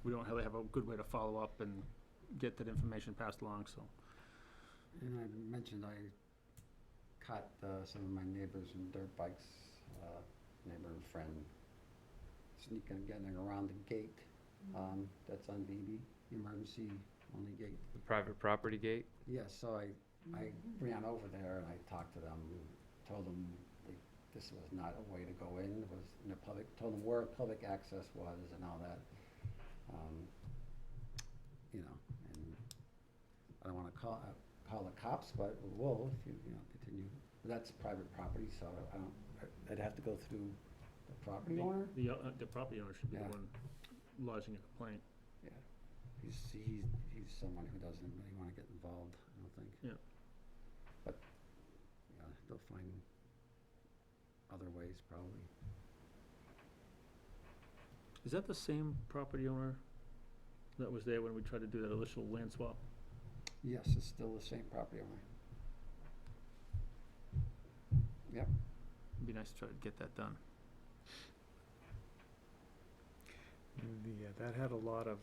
we don't really have a good way to follow up and get that information passed along, so. And I mentioned I caught some of my neighbors in dirt bikes, neighbor and friend, getting around the gate that's on BB, the emergency only gate. The private property gate? Yes, so I ran over there and I talked to them, told them this was not a way to go in, it was in a public, told them where public access was and all that. You know, and I don't wanna call the cops, but we will if you know, continue. But that's private property, so I'd have to go through the property owner. The property owner should be the Yeah. one lodging a complaint. Yeah, he's someone who doesn't really wanna get involved, I don't think. Yeah. But, yeah, they'll find other ways probably. Is that the same property owner that was there when we tried to do that initial land swap? Yes, it's still the same property owner. Yep. It'd be nice to try to get that done. That had a lot of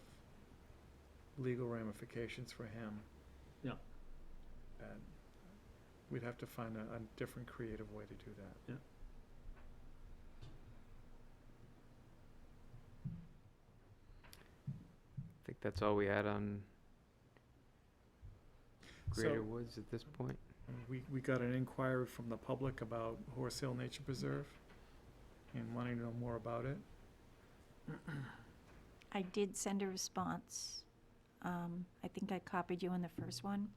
legal ramifications for him. Yeah. And we'd have to find a different creative way to do that. Yeah. I think that's all we had on Greater So- Woods at this point. We got an inquiry from the public about Horse Hill Nature Preserve and wanting to know more about it. I did send a response. I think I copied you on the first one.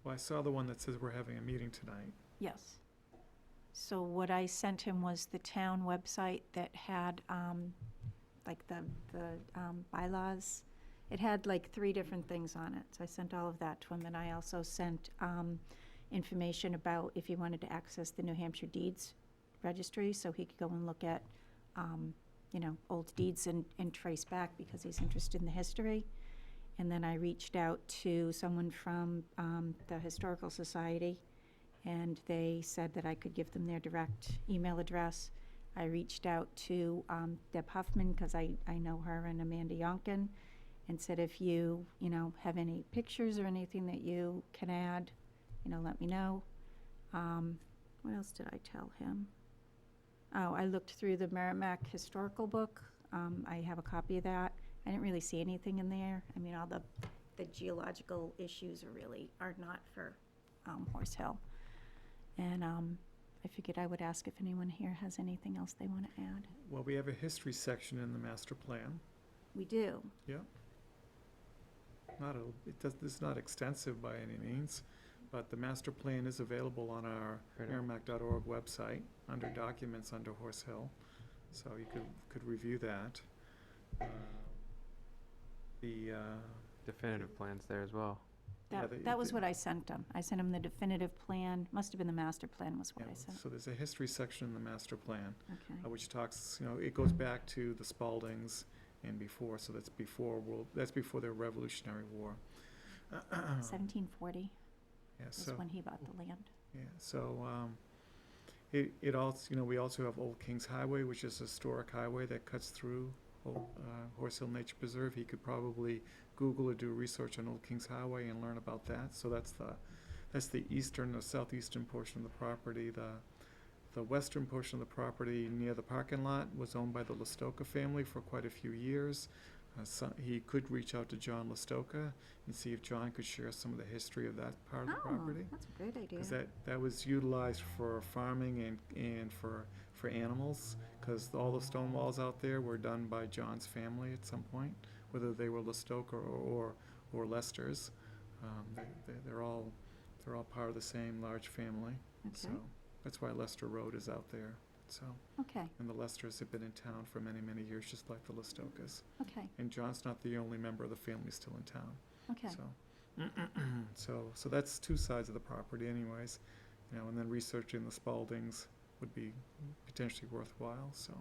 Well, I saw the one that says we're having a meeting tonight. Yes. So what I sent him was the town website that had, like the bylaws. It had like 3 different things on it, so I sent all of that to him. And I also sent, information about if he wanted to access the New Hampshire Deeds Registry, so he could go and look at, you know, old deeds and trace back because he's interested in the history. And then I reached out to someone from the Historical Society, and they said that I could give them their direct email address. I reached out to Deb Huffman, because I know her, and Amanda Yonkin, and said if you know, have any pictures or anything that you can add, you know, let me know. What else did I tell him? Oh, I looked through the Merrimack Historical Book. I have a copy of that. I didn't really see anything in there. I mean, all the geological issues are not for Horse Hill. And I figured I would ask if anyone here has anything else they want to add. Well, we have a history section in the master plan. We do. It's not extensive by any means, but the master plan is available on our Right. merrimack.org website under documents under Horse Hill, so you could review that. Definitive plans there as well. Yeah, That was what I sent him. I sent him the definitive plan. Must have been the master plan was what I sent. So there's a history section in the master plan, Okay. which talks, you know, it goes back to the Spaldings and before, so that's before the Revolutionary War. 1740 Yeah, was so. when he bought the land. Yeah, so, it also, you know, we also have Old Kings Highway, which is a historic highway that cuts through Horse Hill Nature Preserve. He could probably Google or do research on Old Kings Highway and learn about that. So that's the eastern or southeastern portion of the property. The western portion of the property near the parking lot was owned by the Listoka family for quite a few years. So he could reach out to John Listoka and see if John could share some of the history of that part of the property. That's a great idea. Because that was utilized for farming and for animals, because all the stone walls out there were done by John's family at some point, whether they were Listoka or Lester's. They're all part of the same large family. So Okay. that's why Lester Road is out there. So, Okay, and the Lesters have been in town for many, many years, just like the Listokas. okay, And John's not the only member of the family still in town. okay. So that's 2 sides of the property anyways, you know, and then researching the Spaldings would be potentially worthwhile, so.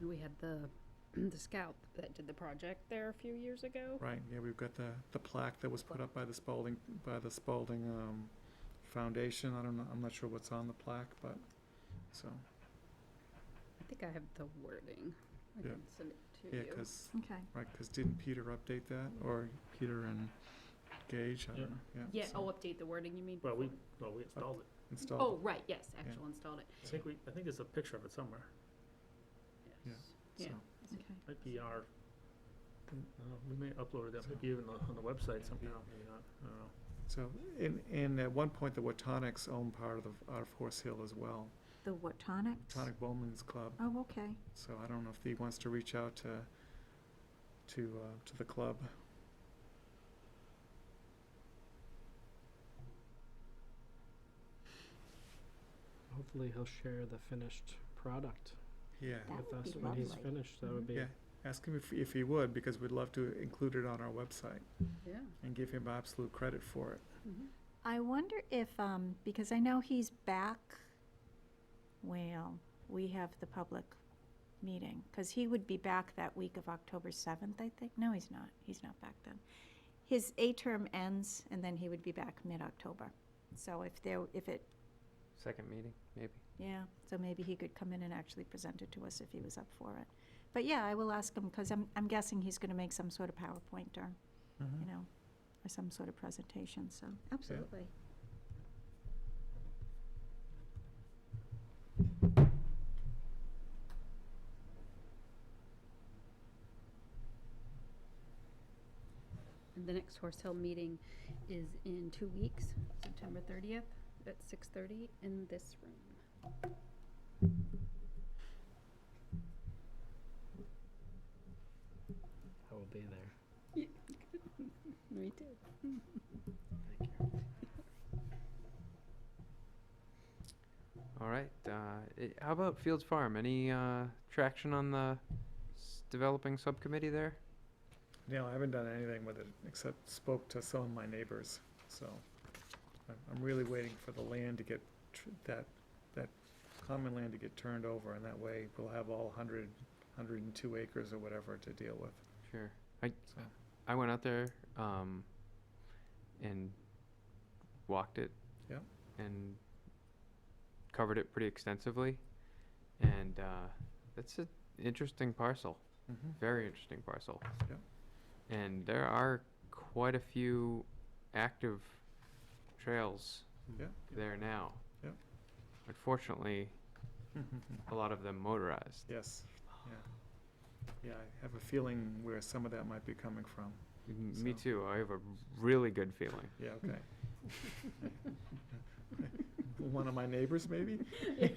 We had the scout that did the project there a few years ago. Right, yeah, we've got the plaque that was put up by the Spalding foundation. I don't know, I'm not sure what's on the plaque, but, so, I think I have the wording. I Yeah. can send it to yeah, you. because, Okay. right, because didn't Peter update that, or Peter and Gage, I Yeah. don't know, yeah. Yeah, so, update the wording, you mean? Well, we installed it. installed Oh, it. right, yes, actual installed it. I think there's a picture of it somewhere. Yes. So, Yeah. Okay. Might be our, we may upload that, maybe even on the website somehow, maybe not, I don't know. So, and at one point, the Watonics own part of out of Horse Hill as well, The what, tonics? Watonic Bowman's Club. Oh, okay. So I don't know if he wants to reach out to the club. Hopefully he'll share the finished product Yeah, That with would us be when he's lovely. finished. That would be, yeah. Ask him if he would, because we'd love to include it on our website Yeah. and give him absolute credit for it. Mhm. I wonder if, because I know he's back, well, we have the public meeting, because he would be back that week of October 7th, I think. No, he's not. He's not back then. His A-term ends, and then he would be back mid-October. So if it, Second meeting, maybe. yeah, so maybe he could come in and actually present it to us if he was up for it. But yeah, I will ask him, because I'm guessing he's going to make some sort of PowerPoint or, you know, or some sort of presentation, so absolutely. And the next Horse Hill meeting is in 2 weeks, September 30th at 6:30 in this room. I will be there. Me too. Thank you. All right, how about Fields Farm? Any traction on the developing subcommittee there? Yeah, I haven't done anything with it except spoke to some of my neighbors, so I'm really waiting for the land to get, that common land to get turned over, and that way we'll have all 102 acres or whatever to deal with, Sure. so. I went out there and walked it. Yeah. And covered it pretty extensively. And that's an interesting parcel. Mhm. Very interesting parcel. Yep. And there are quite a few active trails Yeah. there now. Yep. Unfortunately, a lot of them motorized. Yes, yeah. Yeah, I have a feeling where some of that might be coming from. Me So- too. I have a really good feeling. Yeah, okay. One of my neighbors, maybe? Why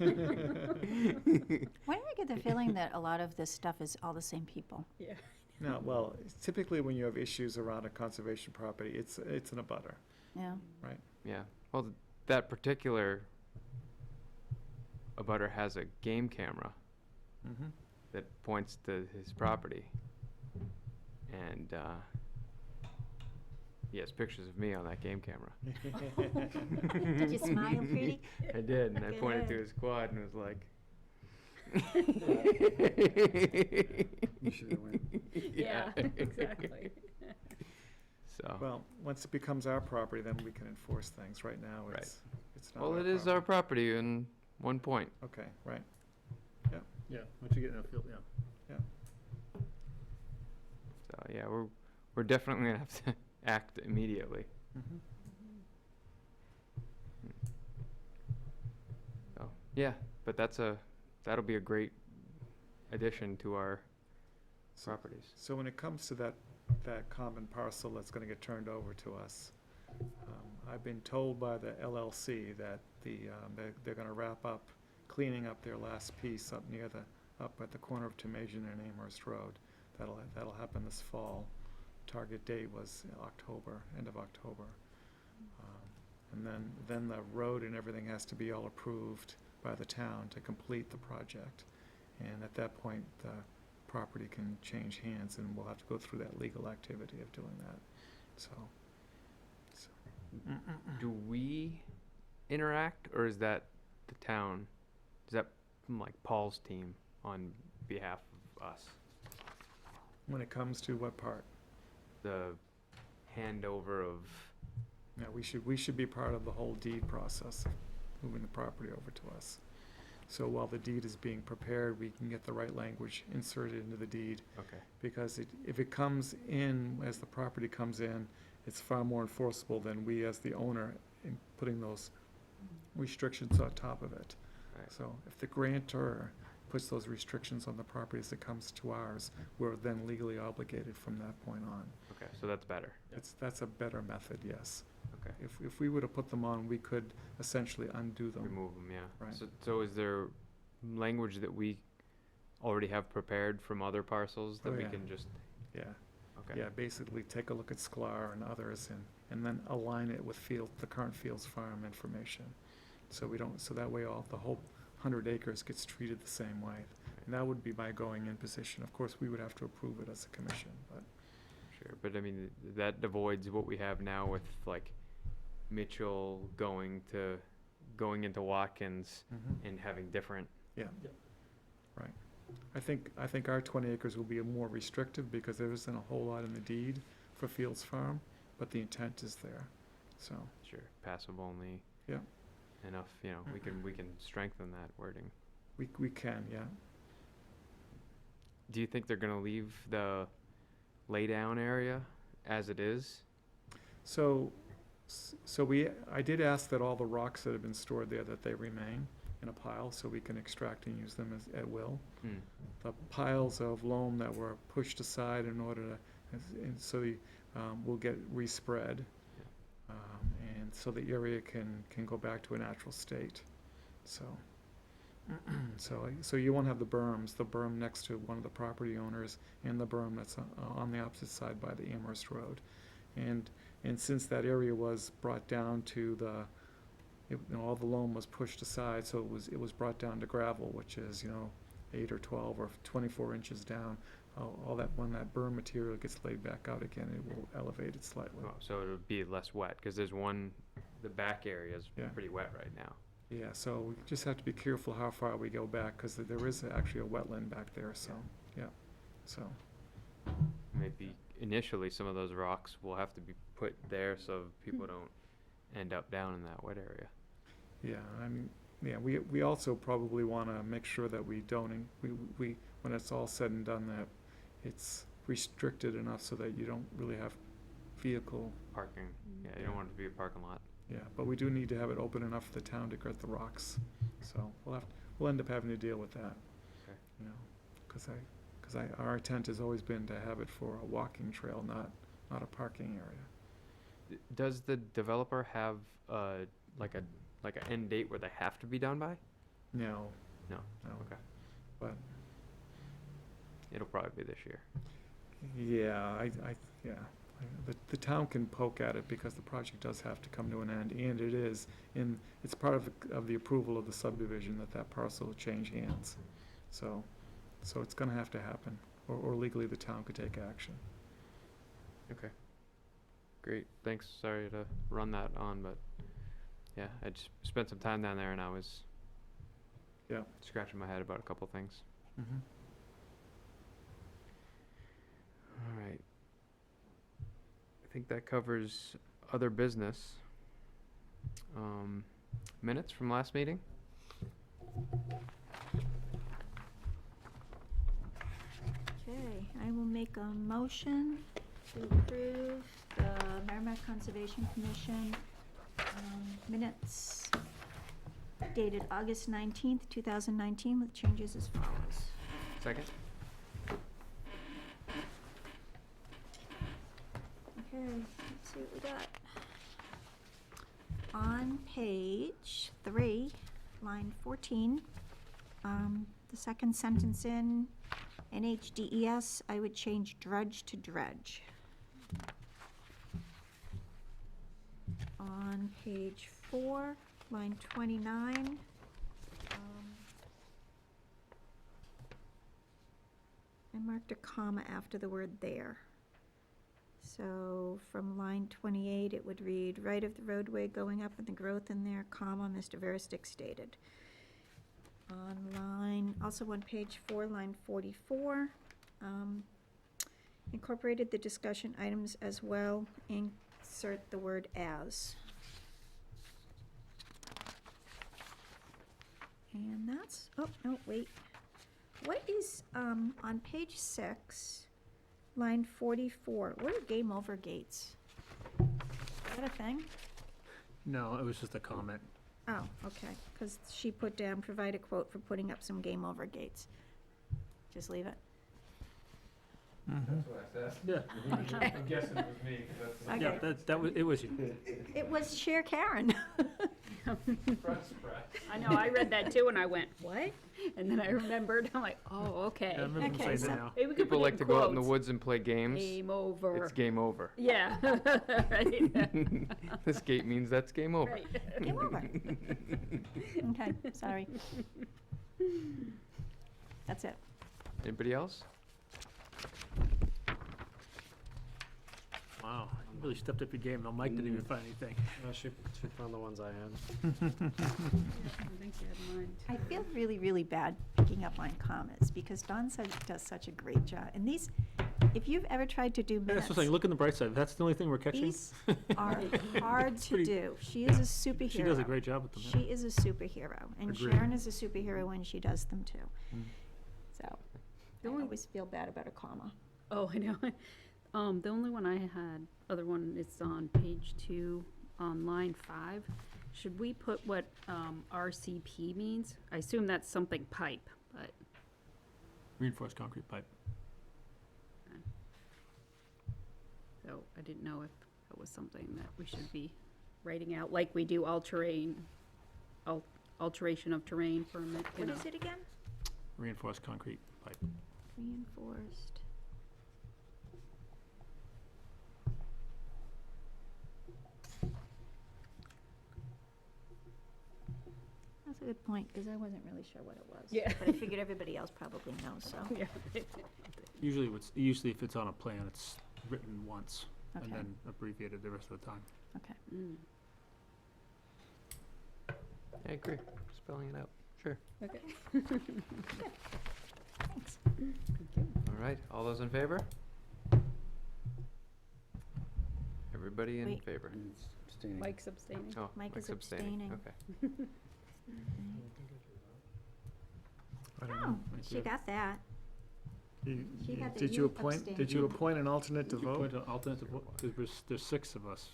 do I get the feeling that a lot of this stuff is all the same people? Yeah. No, well, typically when you have issues around a conservation property, it's in a butter, Yeah. right? Yeah. Well, that particular abutter has a game camera Mm-hmm. that points to his property. And he has pictures of me on that game camera. Did you smile pretty? I did, and I pointed to Good. his quad and was like. You should have went. Yeah, exactly. So, Well, once it becomes our property, then we can enforce things. Right now, Right. it's not well, our it is our property in one point. Okay, right. Yeah, once you get in a field, yeah. So yeah, we're definitely gonna have to act immediately. Mhm. So yeah, but that'll be a great addition to our So- properties. So when it comes to that common parcel that's gonna get turned over to us, I've been told by the LLC that they're gonna wrap up cleaning up their last piece up at the corner of Tomasian and Amherst Road. That'll happen this fall. Target date was October, end of October. And then the road and everything has to be all approved by the town to complete the project. And at that point, the property can change hands, and we'll have to go through that legal activity of doing that, so. Do we interact, or is that the town? Is that like Paul's team on behalf of us? When it comes to what part? The handover of Yeah, we should be part of the whole deed process, moving the property over to us. So while the deed is being prepared, we can get the right language inserted into the deed, Okay. because if it comes in, as the property comes in, it's far more enforceable than we as the owner in putting those restrictions on top of it. Right. So if the grantor puts those restrictions on the property as it comes to ours, we're then legally obligated from that point on. Okay, so that's better. That's a better method, yes. Okay. If we were to put them on, we could essentially undo them. Remove them, yeah. Right. So is there language that we already have prepared from other parcels that Oh, we yeah. can just, Yeah, okay. yeah, basically take a look at Sklar and others and then align it with the current Fields Farm information. So we don't, so that way the whole 100 acres gets treated the same way. And that would be my going in position. Of course, we would have to approve it as a commission, but. Sure, but I mean, that avoids what we have now with like Mitchell going into Watkins and having different, Yeah. Right. I think our 20 acres will be more restrictive because there isn't a whole lot in the deed for Fields Farm, but the intent is there, so. sure, passive only. Yeah. Enough, we can strengthen that wording. We can, yeah. Do you think they're gonna leave the laydown area as it is? So I did ask that all the rocks that have been stored there, that they remain in a pile so we can extract and use them at will. Hmm. The piles of loam that were pushed aside in order to, and so will get respread. And so the area can go back to a natural state. So, so you won't have the berm next to one of the property owners and the berm that's on the opposite side by the Amherst Road. And since that area was brought down to all the loam was pushed aside, so it was brought down to gravel, which is, 8 or 12 or 24 inches down. All that, when that berm material gets laid back out again, it will elevate it slightly. Oh, so it'll be less wet, because the back area is Yeah. pretty wet right now. Yeah, so we just have to be careful how far we go back, because there is actually a wetland back there, so, yeah, so. Maybe initially some of those rocks will have to be put there so people don't end up down in that wet area. Yeah, we also probably want to make sure that we don't, we when it's all said and done, that it's restricted enough so that you don't really have vehicle, Parking, yeah, you don't want it to be a parking lot. yeah, but we do need to have it open enough for the town to get the rocks. So we'll end up having to deal with that. Okay. Because our intent has always been to have it for a walking trail, not a parking area. Does the developer have like an end date where they have to be done by? No. No. No. Okay. But, It'll probably be this year. yeah, the town can poke at it because the project does have to come to an end, and it's part of the approval of the subdivision that parcel will change hands. So it's gonna have to happen, or legally the town could take action. Okay. Great, thanks, sorry to run that on, but yeah, I just spent some time down there and I was Yeah. scratching my head about a couple things. Mm-hmm. All right. I think that covers other business. Minutes from last meeting? Okay, I will make a motion to approve the Merrimack Conservation Commission minutes dated August 19th, 2019, with changes as follows. Second? Okay, let's see what we got. On page 3, line 14, the second sentence in NHDES, I would change drudge to dredge. On page 4, line 29, I marked a comma after the word there. So from line 28, it would read, right of the roadway going up and the growth in there, comma, Mr. Veristick stated. Also on page 4, line 44, incorporated the discussion items as well, insert the word as. And that's, oh, no, wait. What is, on page 6, line 44, what are game over gates? Is that a thing? No, it was just a comment. Oh, okay, because she put down, provide a quote for putting up some game over gates. Just leave it. Mm-hmm. what I said. Yeah, Okay. I'm guessing it was me, 'cause that's yeah, Okay. that was, it was you. It was Cher Karen. front spread. I know, I read that too and I went, what? And then I remembered, I'm like, oh, okay. Yeah, I remember him Okay, saying so- that now. Maybe we could People put it like in to go out in the quotes. woods and play games. Game over. It's game over. Yeah, right. This gate means that's game over. Right. Game over. Okay, sorry. That's it. Anybody else? Wow, you really stepped up your game. No, Mike didn't even find anything. She found the ones I had. I think you had mine I too. feel really, really bad picking up on comments because Don does such a great job. And these, if you've ever tried to do Yeah, minutes, that's what I'm saying. Look on the bright side. That's the only thing we're catching. these are hard to pretty- do. She is a superhero. She does a great job with them. She is a superhero, and Agreed. Sharon is a superhero when she does them too. Mm. So, The I only- always feel bad about a comma. Oh, I know. The only one I had, other one is on page 2, on line 5. Should we put what, RCP means? I assume that's something pipe, but, Reinforced concrete pipe. so I didn't know if that was something that we should be writing out, like we do alteration of terrain permit, you What know. is it again? Reinforced concrete pipe. Reinforced. That's a good point, because I wasn't really sure what it was. Yeah. But I figured everybody else probably knows, so. Yeah. Usually if it's on a plan, it's written once and Okay. then abbreviated the rest of the time. Okay. Mm, I agree. Spelling it out. Sure. okay. Thanks. All right. All those in favor? Everybody in Wait. favor? And it's abstaining. Mike's abstaining. Oh, Mike is Mike's abstaining. abstaining. Okay. I don't Oh, know. she got that. She got that Did you you appoint, did abstained. you appoint an alternate to Did you vote? appoint an alternate to vote? Because there's 6 of us.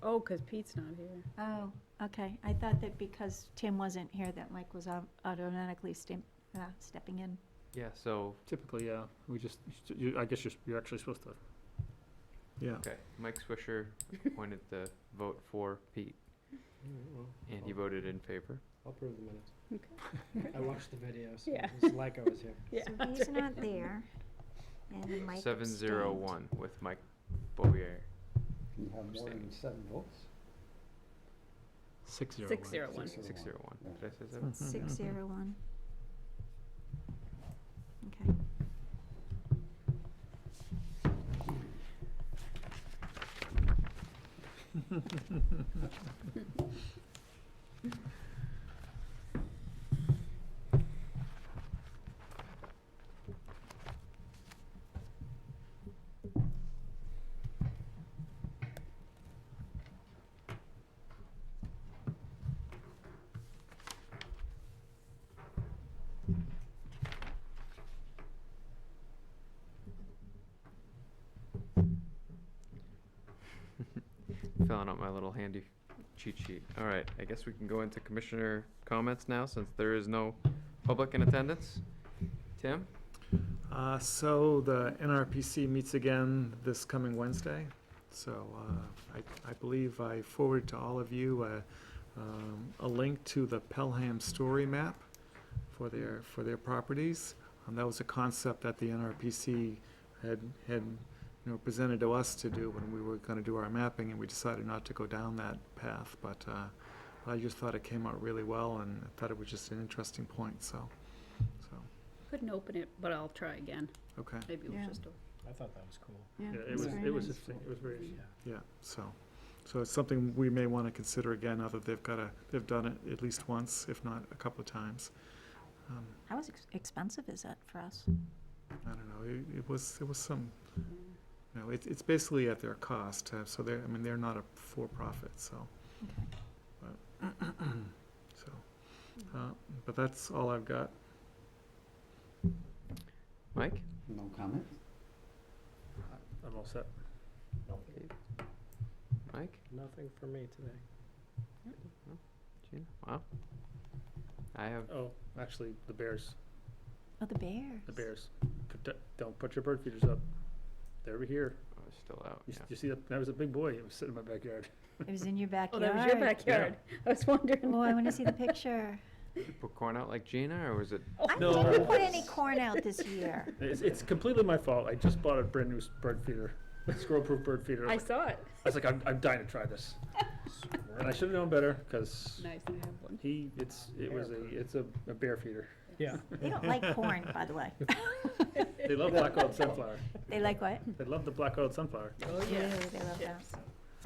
Oh, 'cause Pete's not here. Oh, okay. I thought that because Tim wasn't here, that Mike was automatically stepping in. Yeah, so, Typically, yeah. We just, I guess you're actually supposed to. Yeah. okay, Mike Swisher appointed the vote for Pete, and he voted in favor. I'll prove the minutes. Okay. I watched the video, so Yeah. it's like I was here. Yeah. So he's not there, and Mike 701 with Mike Bovier. Can you have more than Abstaining. 7 votes? 601. 601. 601. Yeah. Did I say seven? abstained. 601. Okay. Filling out my little handy cheat sheet. All right, I guess we can go into commissioner comments now, since there is no public in attendance. Tim? So the NRPC meets again this coming Wednesday. So I believe I forwarded to all of you a link to the Pelham story map for their properties. That was a concept that the NRPC had presented to us to do when we were going to do our mapping, and we decided not to go down that path. But I just thought it came out really well, and I thought it was just an interesting point. So Couldn't open it, but I'll try again. okay. Maybe it Yeah. was just a. I thought that was cool. Yeah, Yeah, that's very it was nice. interesting. It was very Yeah. Yeah, so it's something we may want to consider again, now that they've done it at least once, if not a couple of times. How expensive is that for us? I don't know, it was some, No, it's basically at their cost, so they're, I mean, they're not a for-profit, so. Okay. So, but that's all I've got. Mike? No comment? I'm all set. Mike? Nothing for me today. Gina? Wow. I have, Oh, actually, the Bears, Oh, the bears. the Bears. Don't put your bird feeders up. They're over here. oh, it's still out, You, yeah. you see that? That was a big boy. It was sitting in my backyard. It was in your Oh, backyard. that was your backyard. I was wondering. Oh, I want to see the picture. Did you put corn out like Gina, or was it? I No. didn't put any corn out this year. It's completely my fault. I just bought a brand new bird feeder, squirrel-proof bird feeder. I saw it. I was like, I'm dying to try this. And I should have known better, because Nice, I have one. it's a bear feeder. Yeah. They don't like corn, by the way. They love black oiled sunflower. They like what? They love the black oiled sunflower. Oh, Really, yeah. they love that.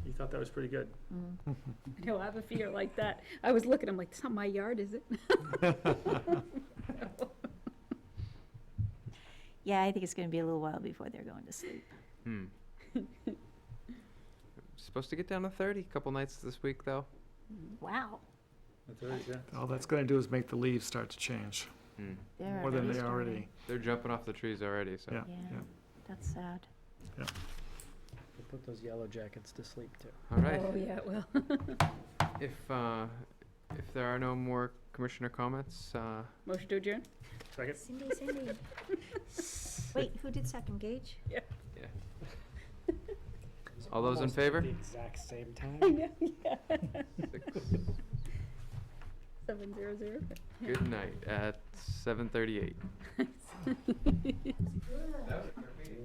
You thought that was pretty good. Mm. I know, I have a fear like that. I was looking, I'm like, it's not my yard, is it? Yeah, I think it's going to be a little while before they're going to sleep. Hmm. Supposed to get down to 30, couple nights this week, though. Wow. That's right, yeah. All that's gonna do is make the leaves start to change, Hmm. They're more than already they starting. already, They're jumping off the trees already, so. yeah, Yeah. yeah. That's sad. We'll put those yellow jackets to sleep too. All right. Oh, yeah, well. If there are no more commissioner comments, Motion to adjourn? Second? Cindy. Wait, who did second, Gage? yeah. All those in Almost favor? at the exact same time. I know, yeah. 6. 7:00. Good night at 7:38. That was a quick meeting.